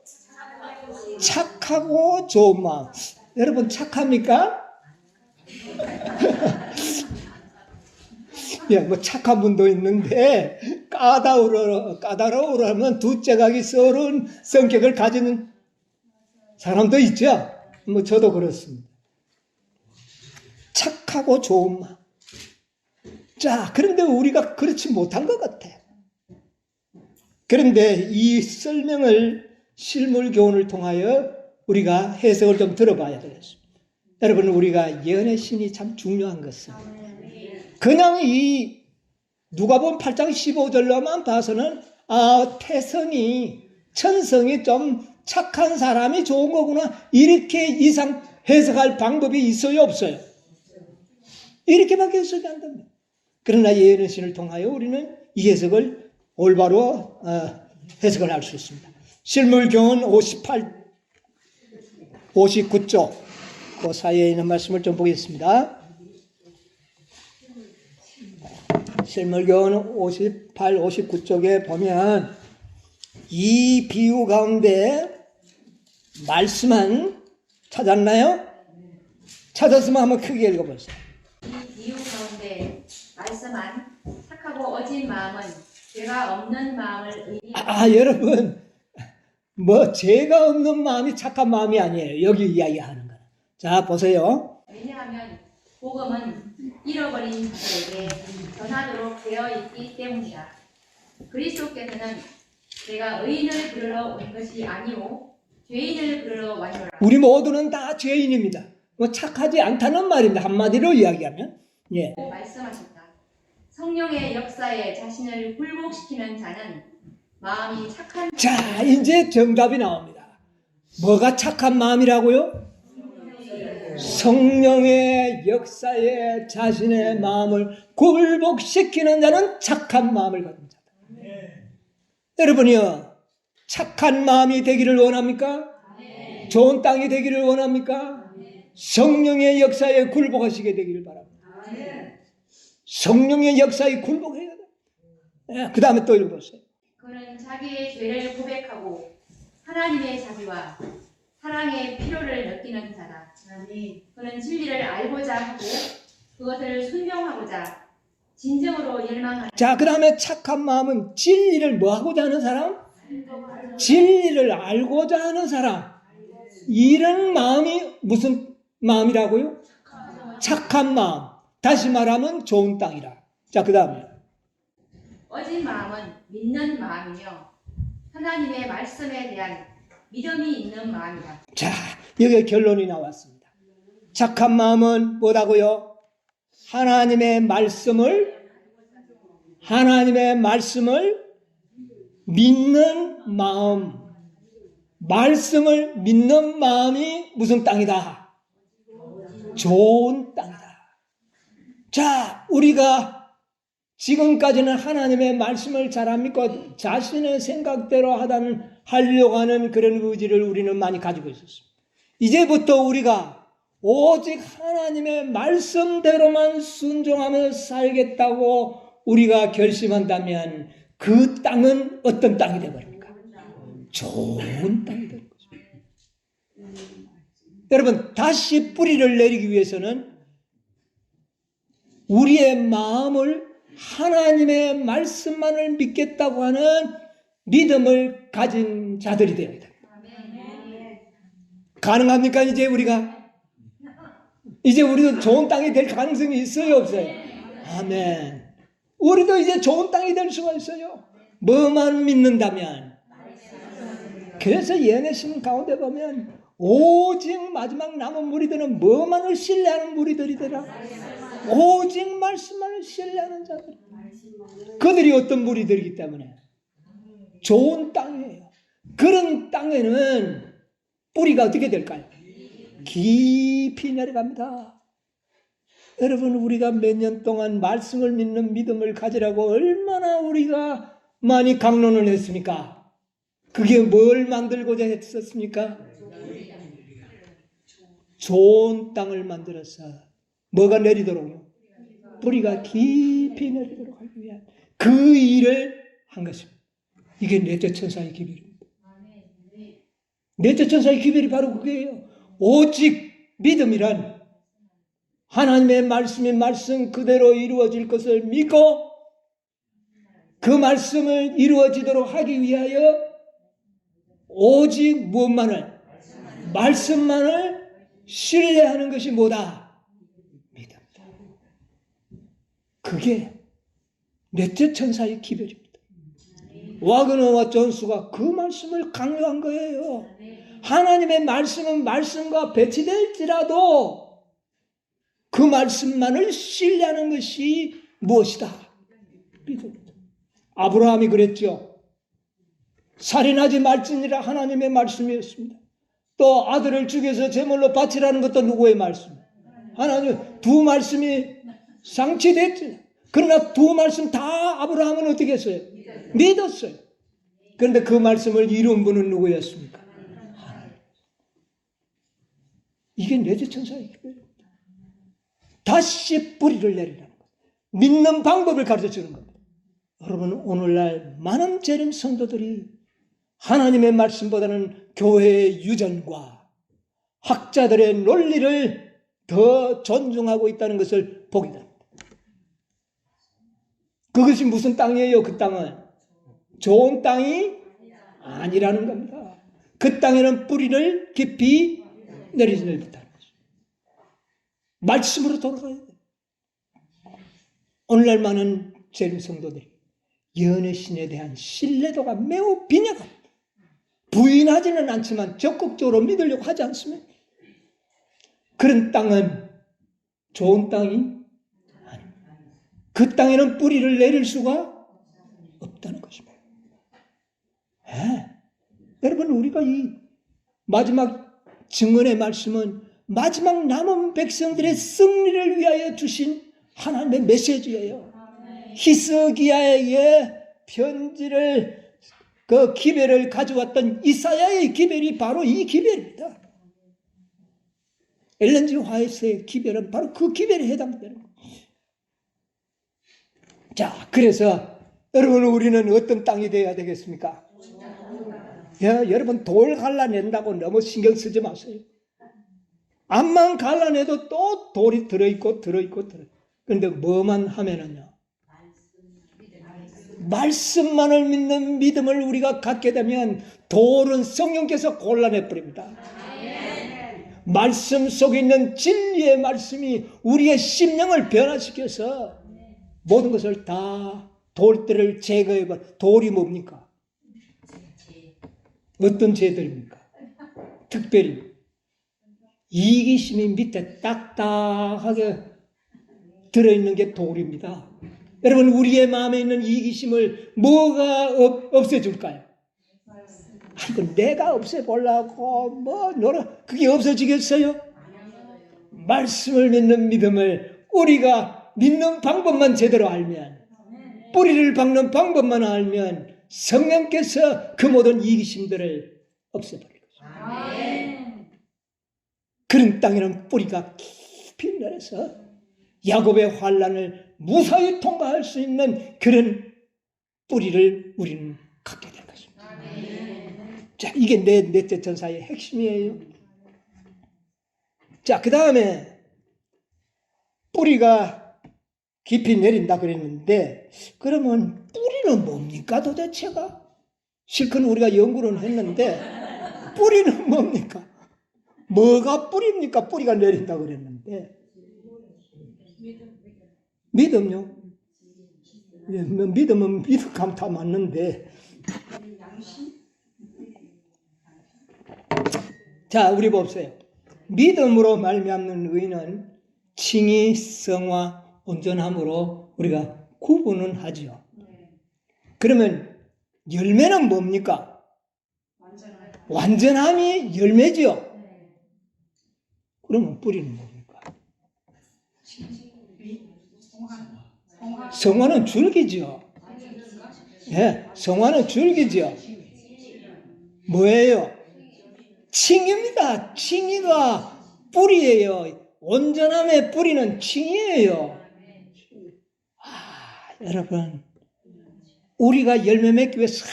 착하고 좋은 마음. 여러분 착합니까? 예, 뭐 착한 분도 있는데 까다로우라면 두째가기 썰은 성격을 가지는 사람도 있죠. 뭐 저도 그렇습니다. 착하고 좋은 마음. 자, 그런데 우리가 그렇지 못한 것 같아요. 그런데 이 설명을 실물 교훈을 통하여 우리가 해석을 좀 들어봐야 되겠습니다. 여러분 우리가 예언의 신이 참 중요한 것은 그냥 이 누가복음 8장 15절로만 봐서는 천성이 좀 착한 사람이 좋은 거구나 이렇게 이상 해석할 방법이 있어요 없어요? 이렇게밖에 해석이 안 됩니다. 그러나 예언의 신을 통하여 우리는 이 해석을 올바로 해석을 할 수 있습니다. 실물교훈 59쪽 그 사이에 있는 말씀을 좀 보겠습니다. 실물교훈 58, 59쪽에 보면 이 비유 가운데 말씀은 찾았나요? 찾았으면 한번 크게 읽어보세요. 이 비유 가운데 말씀한 착하고 어진 마음은 죄가 없는 마음을 여러분 죄가 없는 마음이 착한 마음이 아니에요. 여기 이야기하는 거는. 자 보세요. 왜냐하면 복음은 잃어버린 자들에게 전하도록 되어 있기 때문이다. 그리스도께서는 내가 의인을 부르러 온 것이 아니오 죄인을 부르러 왔노라. 우리 모두는 다 죄인입니다. 착하지 않다는 말입니다. 한마디로 이야기하면. 예. 말씀하셨다. 성령의 역사에 자신을 굴복시키는 자는 마음이 착한 자, 이제 정답이 나옵니다. 뭐가 착한 마음이라고요? 성령의 역사에 자신의 마음을 굴복시키는 자는 착한 마음을 가진 자다. 여러분이요, 착한 마음이 되기를 원합니까? 좋은 땅이 되기를 원합니까? 성령의 역사에 굴복하시게 되기를 바랍니다. 성령의 역사에 굴복해야 돼. 그 다음에 또 읽어보세요. 그는 자기의 죄를 고백하고 하나님의 자비와 사랑의 필요를 느끼는 자다. 그는 진리를 알고자 하고 그것을 순종하고자 진정으로 열망하는 자, 그 다음에 착한 마음은 진리를 뭐 하고자 하는 사람? 진리를 알고자 하는 사람. 이런 마음이 무슨 마음이라고요? 착한 마음. 다시 말하면 좋은 땅이라. 자, 그 다음에 어진 마음은 믿는 마음이며 하나님의 말씀에 대한 믿음이 있는 마음이다. 자, 여기 결론이 나왔습니다. 착한 마음은 뭐라고요? 하나님의 말씀을 믿는 마음. 말씀을 믿는 마음이 무슨 땅이다? 좋은 땅이다. 자, 우리가 지금까지는 하나님의 말씀을 잘 안 믿고 자신의 생각대로 하려고 하는 그런 의지를 우리는 많이 가지고 있었습니다. 이제부터 우리가 오직 하나님의 말씀대로만 순종하며 살겠다고 우리가 결심한다면 그 땅은 어떤 땅이 되버립니까? 좋은 땅이 될 것입니다. 여러분, 다시 뿌리를 내리기 위해서는 우리의 마음을 하나님의 말씀만을 믿겠다고 하는 믿음을 가진 자들이 되어야 됩니다. 가능합니까? 이제 우리도 좋은 땅이 될 가능성이 있어요, 없어요? 아멘. 우리도 이제 좋은 땅이 될 수가 있어요. 뭐만 믿는다면. 그래서 예내신 가운데 보면 오직 마지막 남은 무리들은 뭐만을 신뢰하는 무리들이더라. 오직 말씀만을 신뢰하는 자들. 그들이 어떤 무리들이기 때문에 좋은 땅이에요. 그런 땅에는 뿌리가 어떻게 될까요? 깊이 내려갑니다. 여러분, 우리가 몇 년 동안 말씀을 믿는 믿음을 가지라고 얼마나 우리가 많이 강론을 했습니까? 그게 뭘 만들고자 했었습니까? 좋은 땅을 만들어서 뭐가 내리도록요? 뿌리가 깊이 내리도록 하기 위한 그 일을 한 것입니다. 이게 넷째 천사의 기별입니다. 넷째 천사의 기별이 바로 그게요. 오직 믿음이란 하나님의 말씀이 말씀 그대로 이루어질 것을 믿고 그 말씀을 이루어지도록 하기 위하여 오직 무엇만을? 말씀만을 신뢰하는 것이 뭐다? 믿음이다. 그게 넷째 천사의 기별입니다. 와그너와 존수가 그 말씀을 강요한 거예요. 하나님의 말씀은 말씀과 배치될지라도 그 말씀만을 신뢰하는 것이 무엇이다? 믿음이다. 아브라함이 그랬죠. 살인하지 말지니라 하나님의 말씀이었습니다. 또 아들을 죽여서 제물로 바치라는 것도 누구의 말씀? 하나님 두 말씀이 상치됐지. 그러나 두 말씀 다 아브라함은 어떻게 했어요? 믿었어요. 그런데 그 말씀을 이룬 분은 누구였습니까? 하나님. 이게 넷째 천사의 기별입니다. 다시 뿌리를 내리라는 것. 믿는 방법을 가르쳐 주는 겁니다. 여러분, 오늘날 많은 재림 성도들이 하나님의 말씀보다는 교회의 유전과 학자들의 논리를 더 존중하고 있다는 것을 보게 됩니다. 그것이 무슨 땅이에요? 그 땅은 좋은 땅이 아니라는 겁니다. 그 땅에는 뿌리를 깊이 내리는 듯한 것입니다. 말씀으로 돌아가야 돼요. 오늘날 많은 재림 성도들이 연애신에 대한 신뢰도가 매우 빈약합니다. 부인하지는 않지만 적극적으로 믿으려고 하지 않습니다. 그런 땅은 좋은 땅이 아닙니다. 그 땅에는 뿌리를 내릴 수가 없다는 것입니다. 예. 여러분, 우리가 이 마지막 증언의 말씀은 마지막 남은 백성들의 승리를 위하여 주신 하나님의 메시지예요. 히스기야에게 편지를 그 기별을 가져왔던 이사야의 기별이 바로 이 기별입니다. 엘렌 G. 화이트의 기별은 바로 그 기별에 해당되는 거예요. 자, 그래서 여러분, 우리는 어떤 땅이 되어야 되겠습니까? 여러분, 돌 갈라낸다고 너무 신경 쓰지 마세요. 암만 갈라내도 또 돌이 들어있고. 그런데 뭐만 하면은요, 말씀만을 믿는 믿음을 우리가 갖게 되면 돌은 성령께서 골라내버립니다. 말씀 속에 있는 진리의 말씀이 우리의 심령을 변화시켜서 모든 것을 다 돌들을 제거해버려. 돌이 뭡니까? 어떤 죄들입니까? 특별히 이기심이 밑에 딱딱하게 들어있는 게 돌입니다. 여러분, 우리의 마음에 있는 이기심을 뭐가 없애줄까요? 아이고, 내가 없애보려고 그게 없어지겠어요? 말씀을 믿는 믿음을 우리가 믿는 방법만 제대로 알면, 뿌리를 박는 방법만 알면 성령께서 그 모든 이기심들을 없애버릴 것입니다. 그런 땅에는 뿌리가 깊이 내려서 야곱의 환난을 무사히 통과할 수 있는 그런 뿌리를 우리는 갖게 될 것입니다. 자, 이게 넷째 천사의 핵심이에요. 자, 그 다음에 뿌리가 깊이 내린다 그랬는데, 그러면 뿌리는 뭡니까 도대체가? 실컷 우리가 연구를 했는데 뿌리는 뭡니까? 뭐가 뿌리입니까? 뿌리가 내린다 그랬는데. 믿음요? 예, 믿음은 믿음 다 맞는데. 자, 우리 봅세요. 믿음으로 말미암는 의는 칭의, 성화, 온전함으로 우리가 구분은 하죠. 그러면 열매는 뭡니까? 완전함이 열매죠. 그러면 뿌리는 뭡니까? 성화는 줄기죠. 예, 성화는 줄기죠. 뭐예요? 칭입니다. 칭의가 뿌리예요. 온전함의 뿌리는 칭의예요. 여러분, 우리가 열매 맺기 위해서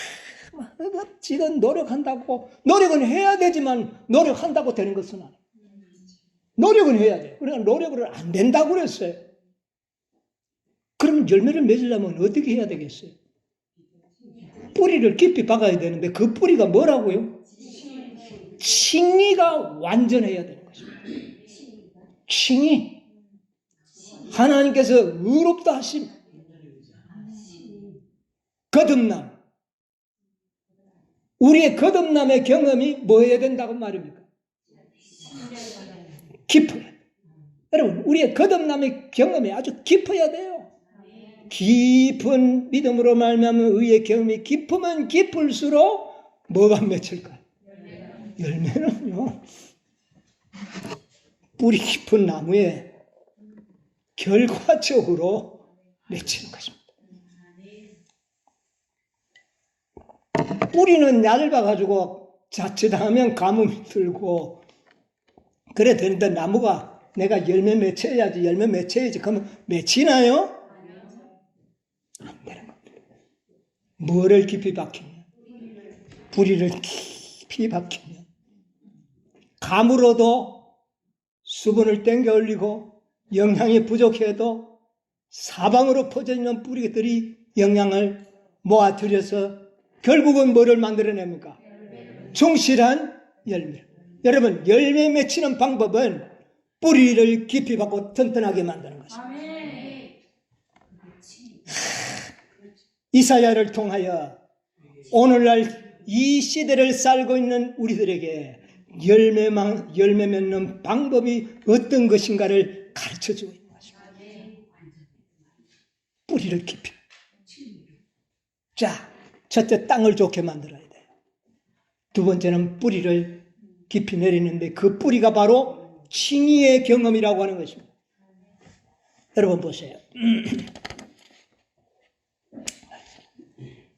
지금 노력한다고, 노력은 해야 되지만 노력한다고 되는 것은 아니에요. 노력은 해야 돼요. 그러니까 노력을 안 된다고 그랬어요. 그러면 열매를 맺으려면 어떻게 해야 되겠어요? 뿌리를 깊이 박아야 되는데 그 뿌리가 뭐라고요? 칭의가 완전해야 되는 것입니다. 칭의. 하나님께서 의롭다 하심. 거듭남. 우리의 거듭남의 경험이 뭐 해야 된다고 말입니까? 깊어야 돼요. 여러분, 우리의 거듭남의 경험이 아주 깊어야 돼요. 깊은 믿음으로 말미암은 의의 경험이 깊으면 깊을수록 뭐가 맺힐까요? 열매는요, 뿌리 깊은 나무에 결과적으로 맺히는 것입니다. 뿌리는 얇아가지고 자칫하면 가뭄이 들고 그래 되는데, 나무가 내가 열매 맺혀야지 그러면 맺히나요? 안 되는 겁니다. 뭐를 깊이 박히면? 뿌리를 깊이 박히면 가물어도 수분을 땡겨 올리고 영양이 부족해도 사방으로 퍼져 있는 뿌리들이 영양을 모아들여서 결국은 뭐를 만들어냅니까? 충실한 열매. 여러분, 열매 맺히는 방법은 뿌리를 깊이 박고 튼튼하게 만드는 것입니다. 이사야를 통하여 오늘날 이 시대를 살고 있는 우리들에게 열매 맺는 방법이 어떤 것인가를 가르쳐주고 있는 것입니다. 뿌리를 깊이. 자, 첫째 땅을 좋게 만들어야 돼요. 두 번째는 뿌리를 깊이 내리는데 그 뿌리가 바로 칭의의 경험이라고 하는 것입니다. 여러분 보세요.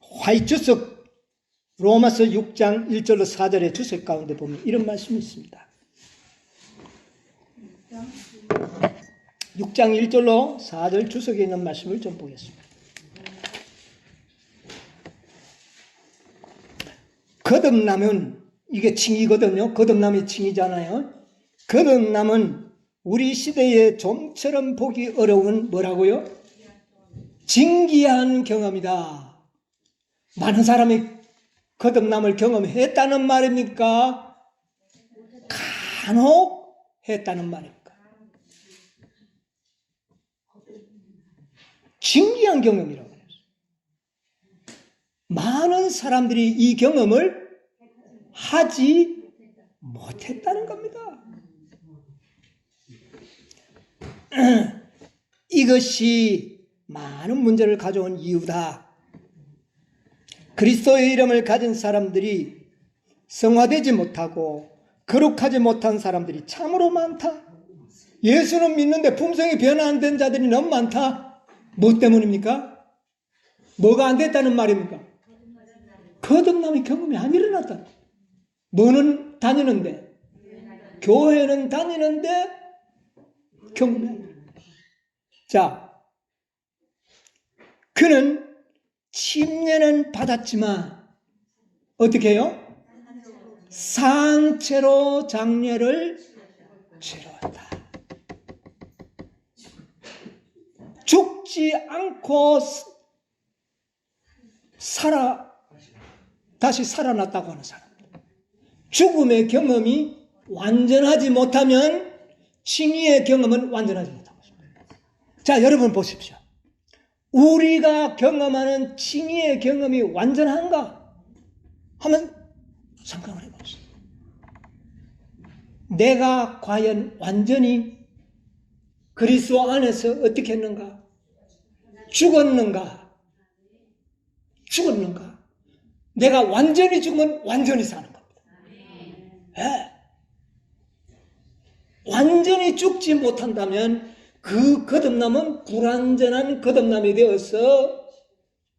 화이트석 로마서 6장 1절로 4절의 주석 가운데 보면 이런 말씀이 있습니다. 6장 1절로 4절 주석에 있는 말씀을 좀 보겠습니다. 거듭남은 이게 칭이거든요. 거듭남이 칭이잖아요. 거듭남은 우리 시대에 좀처럼 보기 어려운 뭐라고요? 진귀한 경험이다. 많은 사람이 거듭남을 경험했다는 말입니까? 간혹 했다는 말입니까? 진귀한 경험이라고 해요. 많은 사람들이 이 경험을 하지 못했다는 겁니다. 이것이 많은 문제를 가져온 이유다. 그리스도의 이름을 가진 사람들이 성화되지 못하고 거룩하지 못한 사람들이 참으로 많다. 예수는 믿는데 품성이 변화 안 된 자들이 너무 많다. 뭐 때문입니까? 뭐가 안 됐다는 말입니까? 거듭남의 경험이 안 일어났다. 뭐는 다니는데, 교회는 다니는데 경험이 안 일어났다. 자, 그는 침례는 받았지만 어떻게 해요? 상체로 장례를 치렀다. 죽지 않고 다시 살아났다고 하는 사람. 죽음의 경험이 완전하지 못하면 칭의의 경험은 완전하지 못하고 있습니다. 자, 여러분 보십시오. 우리가 경험하는 칭의의 경험이 완전한가? 하면 생각을 해봅시다. 내가 과연 완전히 그리스도 안에서 어떻게 했는가? 죽었는가? 내가 완전히 죽으면 완전히 사는 겁니다. 네. 완전히 죽지 못한다면 그 거듭남은 불완전한 거듭남이 되어서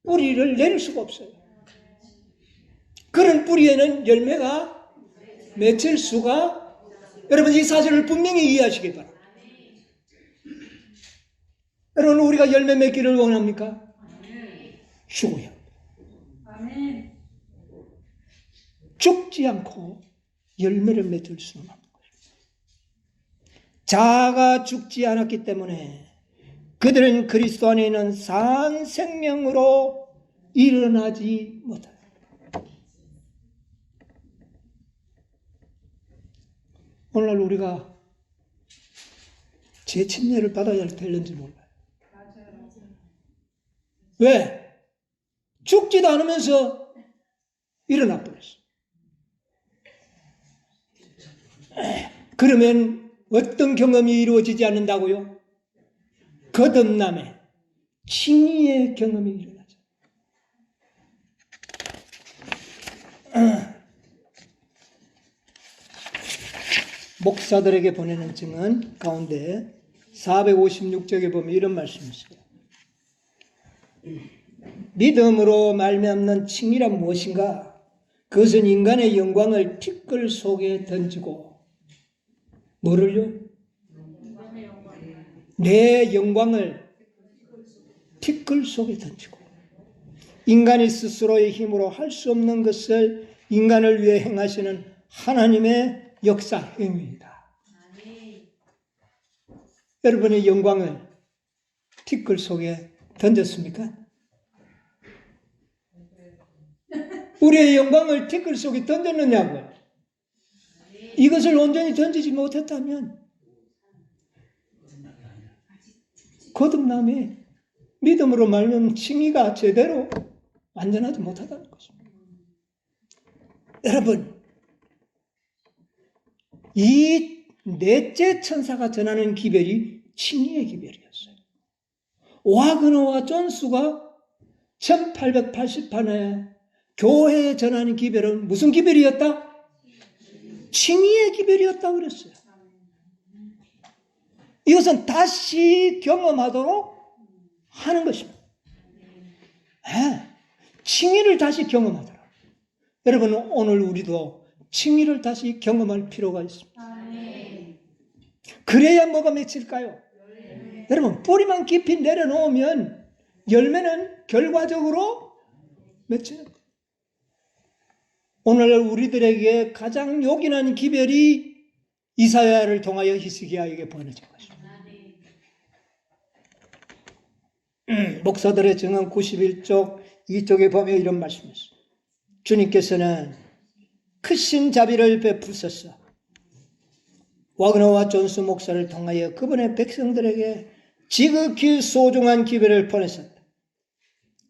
뿌리를 내릴 수가 없어요. 그런 뿌리에는 열매가 맺힐 수가, 여러분 이 사실을 분명히 이해하시기 바랍니다. 여러분 우리가 열매 맺기를 원합니까? 죽어야. 아멘. 죽지 않고 열매를 맺을 수는 없는 것입니다. 자아가 죽지 않았기 때문에 그들은 그리스도 안에 있는 산 생명으로 일어나지 못합니다. 오늘날 우리가 재침례를 받아야 되는지 몰라요. 왜? 죽지도 않으면서 일어나 버렸어. 그러면 어떤 경험이 이루어지지 않는다고요? 거듭남의 칭의의 경험이 일어나죠. 목사들에게 보내는 증언 가운데 456쪽에 보면 이런 말씀이 있어요. 믿음으로 말미암는 칭의란 무엇인가? 그것은 인간의 영광을 티끌 속에 던지고 뭐를요? 내 영광을 티끌 속에 던지고 인간이 스스로의 힘으로 할 수 없는 것을 인간을 위해 행하시는 하나님의 역사 행위이다. 여러분의 영광을 티끌 속에 던졌습니까? 우리의 영광을 티끌 속에 던졌느냐고요. 이것을 온전히 던지지 못했다면 거듭남의 믿음으로 말미암은 칭의가 제대로 완전하지 못하다는 것입니다. 여러분, 이 넷째 천사가 전하는 기별이 칭의의 기별이었어요. 와그너와 존스가 1888년에 교회에 전하는 기별은 무슨 기별이었다? 칭의의 기별이었다고 그랬어요. 이것은 다시 경험하도록 하는 것입니다. 네. 칭의를 다시 경험하도록. 여러분, 오늘 우리도 칭의를 다시 경험할 필요가 있습니다. 그래야 뭐가 맺힐까요? 여러분, 뿌리만 깊이 내려놓으면 열매는 결과적으로 맺히는 거예요. 오늘 우리들에게 가장 요긴한 기별이 이사야를 통하여 히스기야에게 보내진 것입니다. 목사들의 증언 91쪽 2쪽에 보면 이런 말씀이 있어요. 주님께서는 크신 자비를 베푸셔서 와그너와 존스 목사를 통하여 그분의 백성들에게 지극히 소중한 기별을 보내셨다.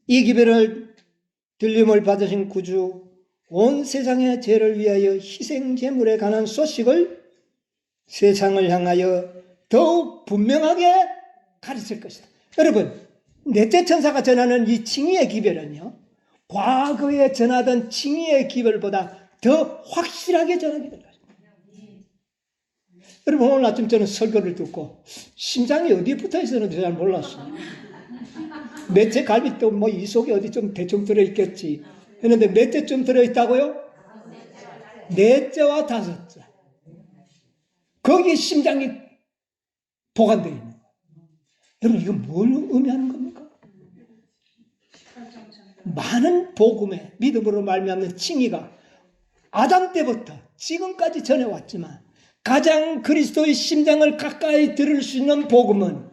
이 기별을 들림을 받으신 구주, 온 세상의 죄를 위하여 희생 제물에 관한 소식을 세상을 향하여 더욱 분명하게 가르칠 것이다. 여러분, 넷째 천사가 전하는 이 칭의의 기별은요, 과거에 전하던 칭의의 기별보다 더 확실하게 전하게 될 것입니다. 여러분, 오늘 아침 저는 설교를 듣고 심장이 어디에 붙어 있었는지 잘 몰랐어요. 넷째 갈비뼈 뭐 이 속에 어디 좀 대충 들어있겠지 했는데 넷째쯤 들어있다고요? 넷째와 다섯째. 거기에 심장이 보관되어 있는 거예요. 여러분, 이건 뭘 의미하는 겁니까? 많은 복음의 믿음으로 말미암는 칭의가 아담 때부터 지금까지 전해왔지만 가장 그리스도의 심장을 가까이 들을 수 있는 복음은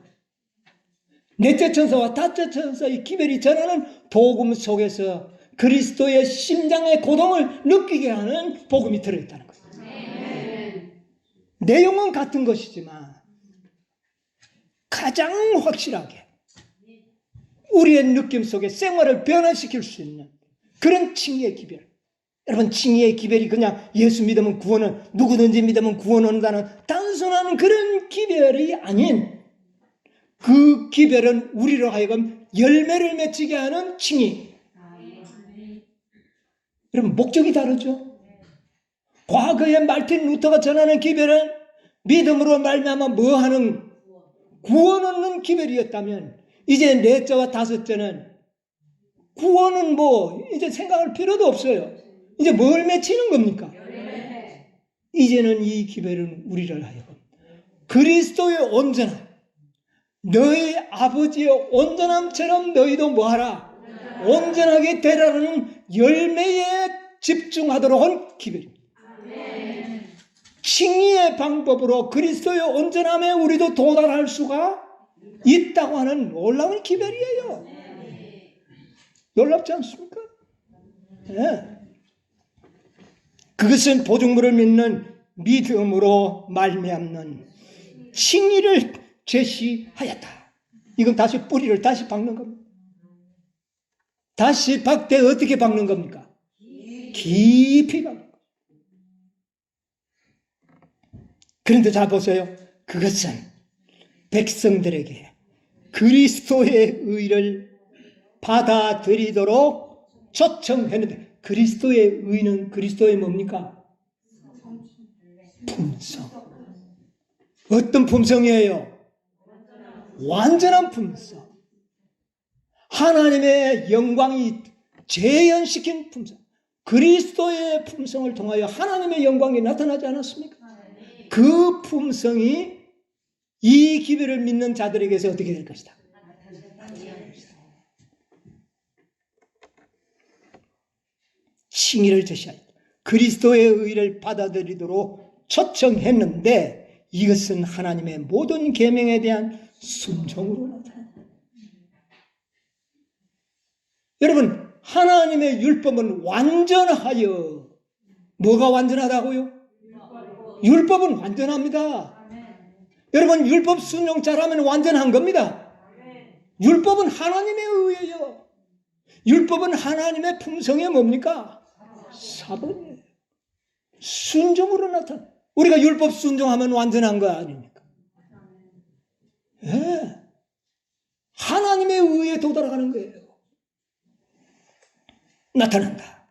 넷째 천사와 다섯째 천사의 기별이 전하는 복음 속에서 그리스도의 심장의 고통을 느끼게 하는 복음이 들어있다는 거예요. 내용은 같은 것이지만 가장 확실하게 우리의 느낌 속에 생활을 변화시킬 수 있는 그런 칭의의 기별. 여러분, 칭의의 기별이 그냥 예수 믿으면 구원은, 누구든지 믿으면 구원 온다는 단순한 그런 기별이 아닌, 그 기별은 우리로 하여금 열매를 맺히게 하는 칭의. 여러분, 목적이 다르죠? 과거에 말틴 루터가 전하는 기별은 믿음으로 말미암아 뭐 하는 구원 얻는 기별이었다면, 이제 넷째와 다섯째는 구원은 뭐 이제 생각할 필요도 없어요. 이제 뭘 맺히는 겁니까? 이제는 이 기별은 우리를 하여금 그리스도의 온전함, 너희 아버지의 온전함처럼 너희도 뭐하라? 온전하게 되라는 열매에 집중하도록 한 기별입니다. 칭의의 방법으로 그리스도의 온전함에 우리도 도달할 수가 있다고 하는 놀라운 기별이에요. 놀랍지 않습니까? 네. 그것은 보증물을 믿는 믿음으로 말미암는 칭의를 제시하였다. 이건 다시 뿌리를 다시 박는 겁니다. 다시 박되 어떻게 박는 겁니까? 깊이 박는 겁니다. 그런데 잘 보세요. 그것은 백성들에게 그리스도의 의를 받아들이도록 초청했는데, 그리스도의 의는 그리스도의 뭡니까? 품성. 어떤 품성이에요? 완전한 품성. 하나님의 영광이 재현시킨 품성. 그리스도의 품성을 통하여 하나님의 영광이 나타나지 않았습니까? 그 품성이 이 기별을 믿는 자들에게서 어떻게 될 것이다? 칭의를 제시하였다. 그리스도의 의를 받아들이도록 초청했는데, 이것은 하나님의 모든 계명에 대한 순종으로 나타납니다. 여러분, 하나님의 율법은 완전하여, 뭐가 완전하다고요? 율법은 완전합니다. 여러분, 율법 순종 잘하면 완전한 겁니다. 율법은 하나님의 의예요. 율법은 하나님의 품성이 뭡니까? 사본이에요. 순종으로 나타나. 우리가 율법 순종하면 완전한 거 아닙니까? 네. 하나님 하나님의 의에 도달하는 거예요. 나타난다.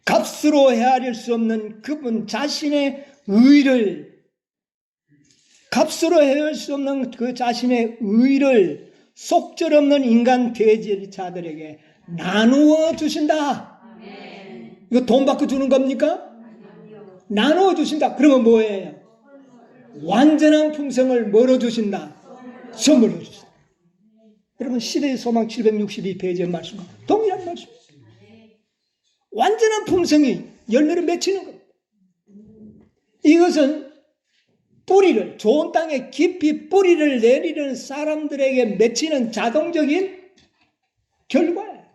값으로 헤아릴 수 없는 그분 자신의 의를, 값으로 헤아릴 수 없는 그 자신의 의를 속절없는 인간 대제자들에게 나누어 주신다. 이거 돈 받고 주는 겁니까? 나누어 주신다. 그러면 뭐예요? 완전한 품성을 뭐로 주신다? 선물로 주신다. 여러분, 시대의 소망 762페이지의 말씀과 동일한 말씀. 완전한 품성이 열매를 맺히는 겁니다. 이것은 뿌리를, 좋은 땅에 깊이 뿌리를 내리는 사람들에게 맺히는 자동적인 결과예요.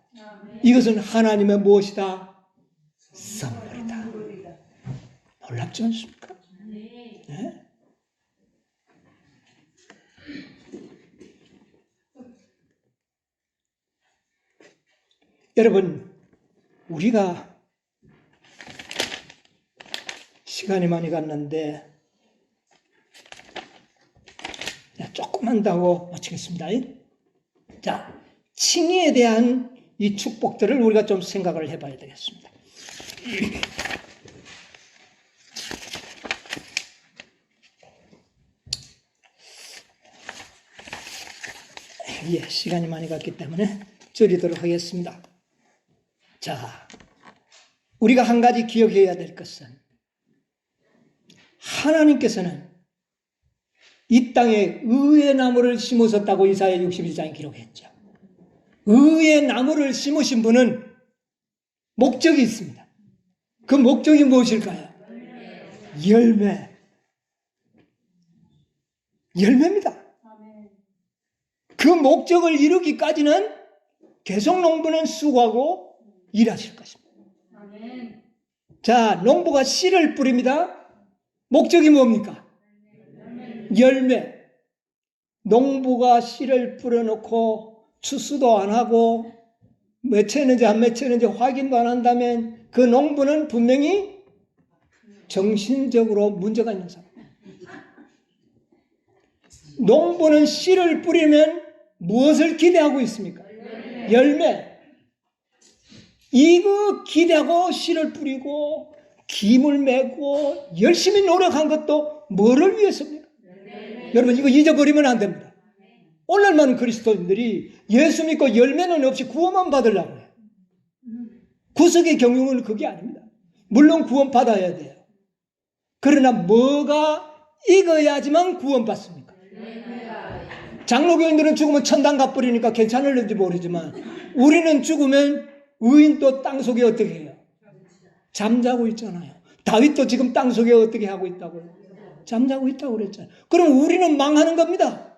이것은 하나님의 무엇이다? 선물이다. 놀랍지 않습니까? 네? 여러분, 우리가 시간이 많이 갔는데 조금만 더 하고 마치겠습니다. 자, 칭의에 대한 이 축복들을 우리가 좀 생각을 해봐야 되겠습니다. 예, 시간이 많이 갔기 때문에 줄이도록 하겠습니다. 자, 우리가 한 가지 기억해야 될 것은 하나님께서는 이 땅에 의의 나무를 심으셨다고 이사야 61장에 기록했죠. 의의 나무를 심으신 분은 목적이 있습니다. 그 목적이 무엇일까요? 열매입니다. 그 목적을 이루기까지는 계속 농부는 수고하고 일하실 것입니다. 자, 농부가 씨를 뿌립니다. 목적이 뭡니까? 열매. 농부가 씨를 뿌려놓고 추수도 안 하고 맺혔는지 안 맺혔는지 확인도 안 한다면 그 농부는 분명히 정신적으로 문제가 있는 사람. 농부는 씨를 뿌리면 무엇을 기대하고 있습니까? 열매. 이거 기대하고 씨를 뿌리고 김을 메고 열심히 노력한 것도 뭐를 위해서입니까? 여러분, 이거 잊어버리면 안 됩니다. 오늘 많은 그리스도인들이 예수 믿고 열매는 없이 구원만 받으려고 해요. 구속의 경영은 그게 아닙니다. 물론 구원 받아야 돼요. 그러나 뭐가 익어야지만 구원 받습니까? 장로교인들은 죽으면 천당 가버리니까 괜찮을는지 모르지만 우리는 죽으면 의인도 땅속에 어떻게 해요? 잠자고 있잖아요. 다윗도 지금 땅속에 어떻게 하고 있다고요? 잠자고 있다고 그랬잖아요. 그럼 우리는 망하는 겁니다.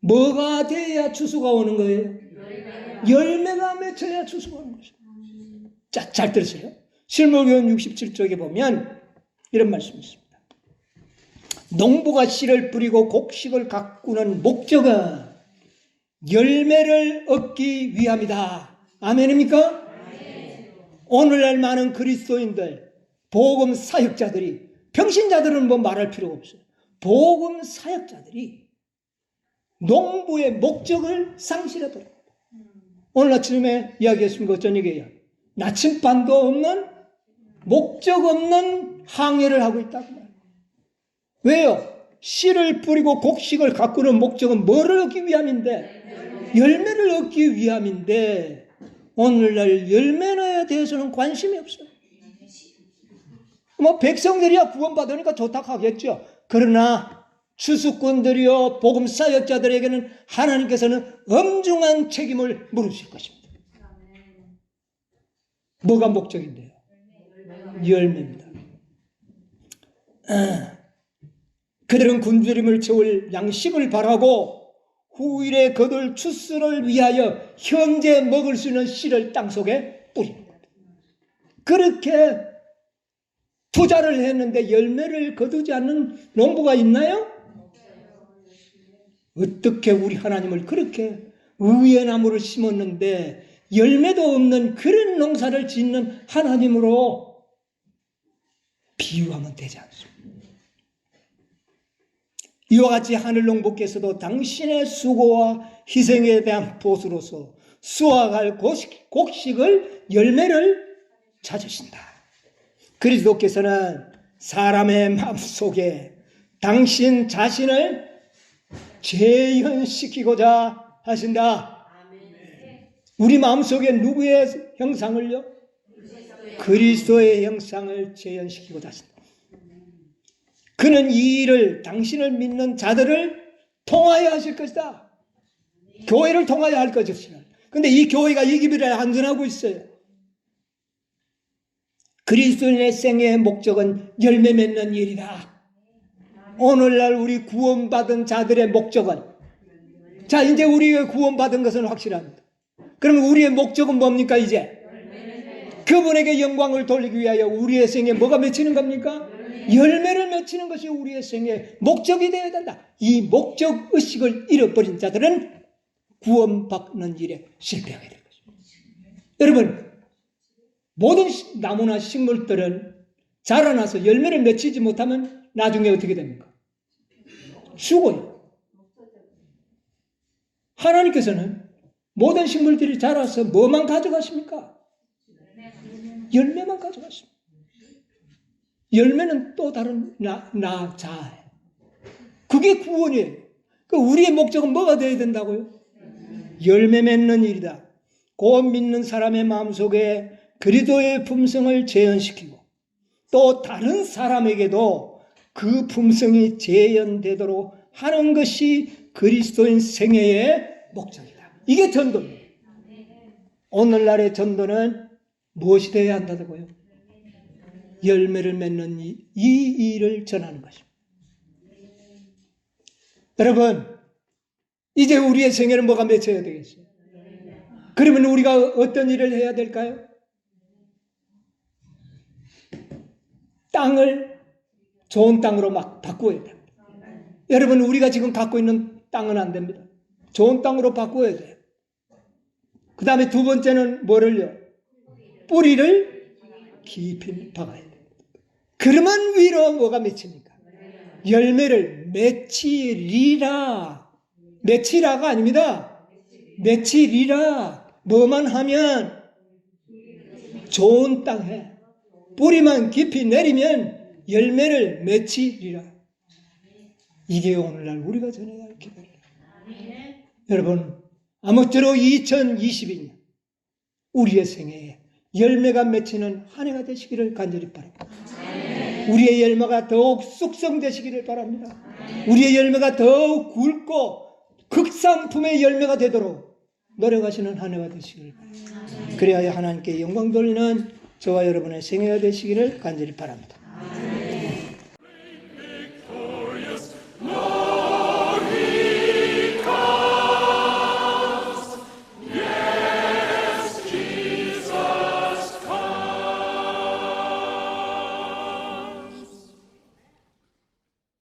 뭐가 돼야 추수가 오는 거예요? 열매가 맺혀야 추수가 오는 것이죠. 자, 잘 들으세요. 실무교훈 67쪽에 보면 이런 말씀이 있습니다. 농부가 씨를 뿌리고 곡식을 가꾸는 목적은 열매를 얻기 위함이다. 아멘입니까? 오늘날 많은 그리스도인들, 복음 사역자들이, 평신자들은 뭐 말할 필요가 없어요. 복음 사역자들이 농부의 목적을 상실해버립니다. 오늘 아침에 이야기했습니다. 어쩐 얘기예요? 나침반도 없는, 목적 없는 항해를 하고 있다고 말해요. 왜요? 씨를 뿌리고 곡식을 가꾸는 목적은 뭐를 얻기 위함인데? 열매를 얻기 위함인데 오늘날 열매에 대해서는 관심이 없어요. 뭐 백성들이야 구원받으니까 좋다고 하겠죠. 그러나 추수꾼들이요 복음 사역자들에게는 하나님께서는 엄중한 책임을 물으실 것입니다. 뭐가 목적인데요? 열매입니다. 그들은 굶주림을 채울 양식을 바라고 후일에 거둘 추수를 위하여 현재 먹을 수 있는 씨를 땅속에 뿌립니다. 그렇게 투자를 했는데 열매를 거두지 않는 농부가 있나요? 어떻게 우리 하나님을 그렇게 의의 나무를 심었는데 열매도 없는 그런 농사를 짓는 하나님으로 비유하면 되지 않습니까? 이와 같이 하늘 농부께서도 당신의 수고와 희생에 대한 보수로서 수확할 곡식을 열매를 찾으신다. 그리스도께서는 사람의 마음속에 당신 자신을 재현시키고자 하신다. 우리 마음속에 누구의 형상을요? 그리스도의 형상을 재현시키고자 하신다. 그는 이 일을 당신을 믿는 자들을 통하여 하실 것이다. 교회를 통하여 할 것이다. 그런데 이 교회가 이 길을 안전하고 있어요. 그리스도인의 생애의 목적은 열매 맺는 일이다. 오늘날 우리 구원받은 자들의 목적은, 자, 이제 우리가 구원받은 것은 확실합니다. 그러면 우리의 목적은 뭡니까? 이제 그분에게 영광을 돌리기 위하여 우리의 생에 뭐가 맺히는 겁니까? 열매를 맺히는 것이 우리의 생의 목적이 되어야 된다. 이 목적 의식을 잃어버린 자들은 구원받는 일에 실패하게 될 것입니다. 여러분, 모든 나무나 식물들은 자라나서 열매를 맺히지 못하면 나중에 어떻게 됩니까? 죽어요. 하나님께서는 모든 식물들이 자라서 뭐만 가져가십니까? 열매만 가져가십니다. 열매는 또 다른 자아예요. 그게 구원이에요. 그 우리의 목적은 뭐가 되어야 된다고요? 열매 맺는 일이다. 곧 믿는 사람의 마음속에 그리스도의 품성을 재현시키고 또 다른 사람에게도 그 품성이 재현되도록 하는 것이 그리스도인 생애의 목적이다. 이게 전도입니다. 오늘날의 전도는 무엇이 되어야 한다고요? 열매를 맺는 이 일을 전하는 것입니다. 여러분, 이제 우리의 생애는 뭐가 맺혀야 되겠어요? 그러면 우리가 어떤 일을 해야 될까요? 땅을 좋은 땅으로 막 바꾸어야 됩니다. 여러분, 우리가 지금 갖고 있는 땅은 안 됩니다. 좋은 땅으로 바꾸어야 돼요. 그 다음에 두 번째는 뭐를요? 뿌리를 깊이 박아야 돼요. 그러면 위로 뭐가 맺힙니까? 열매를 맺히리라. 맺히라가 아닙니다. 맺히리라. 뭐만 하면 좋은 땅에 뿌리만 깊이 내리면 열매를 맺히리라. 이게 오늘날 우리가 전해야 할 기도입니다. 여러분, 아무쪼록 2022년 우리의 생애에 열매가 맺히는 한 해가 되시기를 간절히 바랍니다. 우리의 열매가 더욱 숙성되시기를 바랍니다. 우리의 열매가 더욱 굵고 극상품의 열매가 되도록 노력하시는 한 해가 되시기를 바랍니다. 그래야 하나님께 영광 돌리는 저와 여러분의 생애가 되시기를 간절히 바랍니다.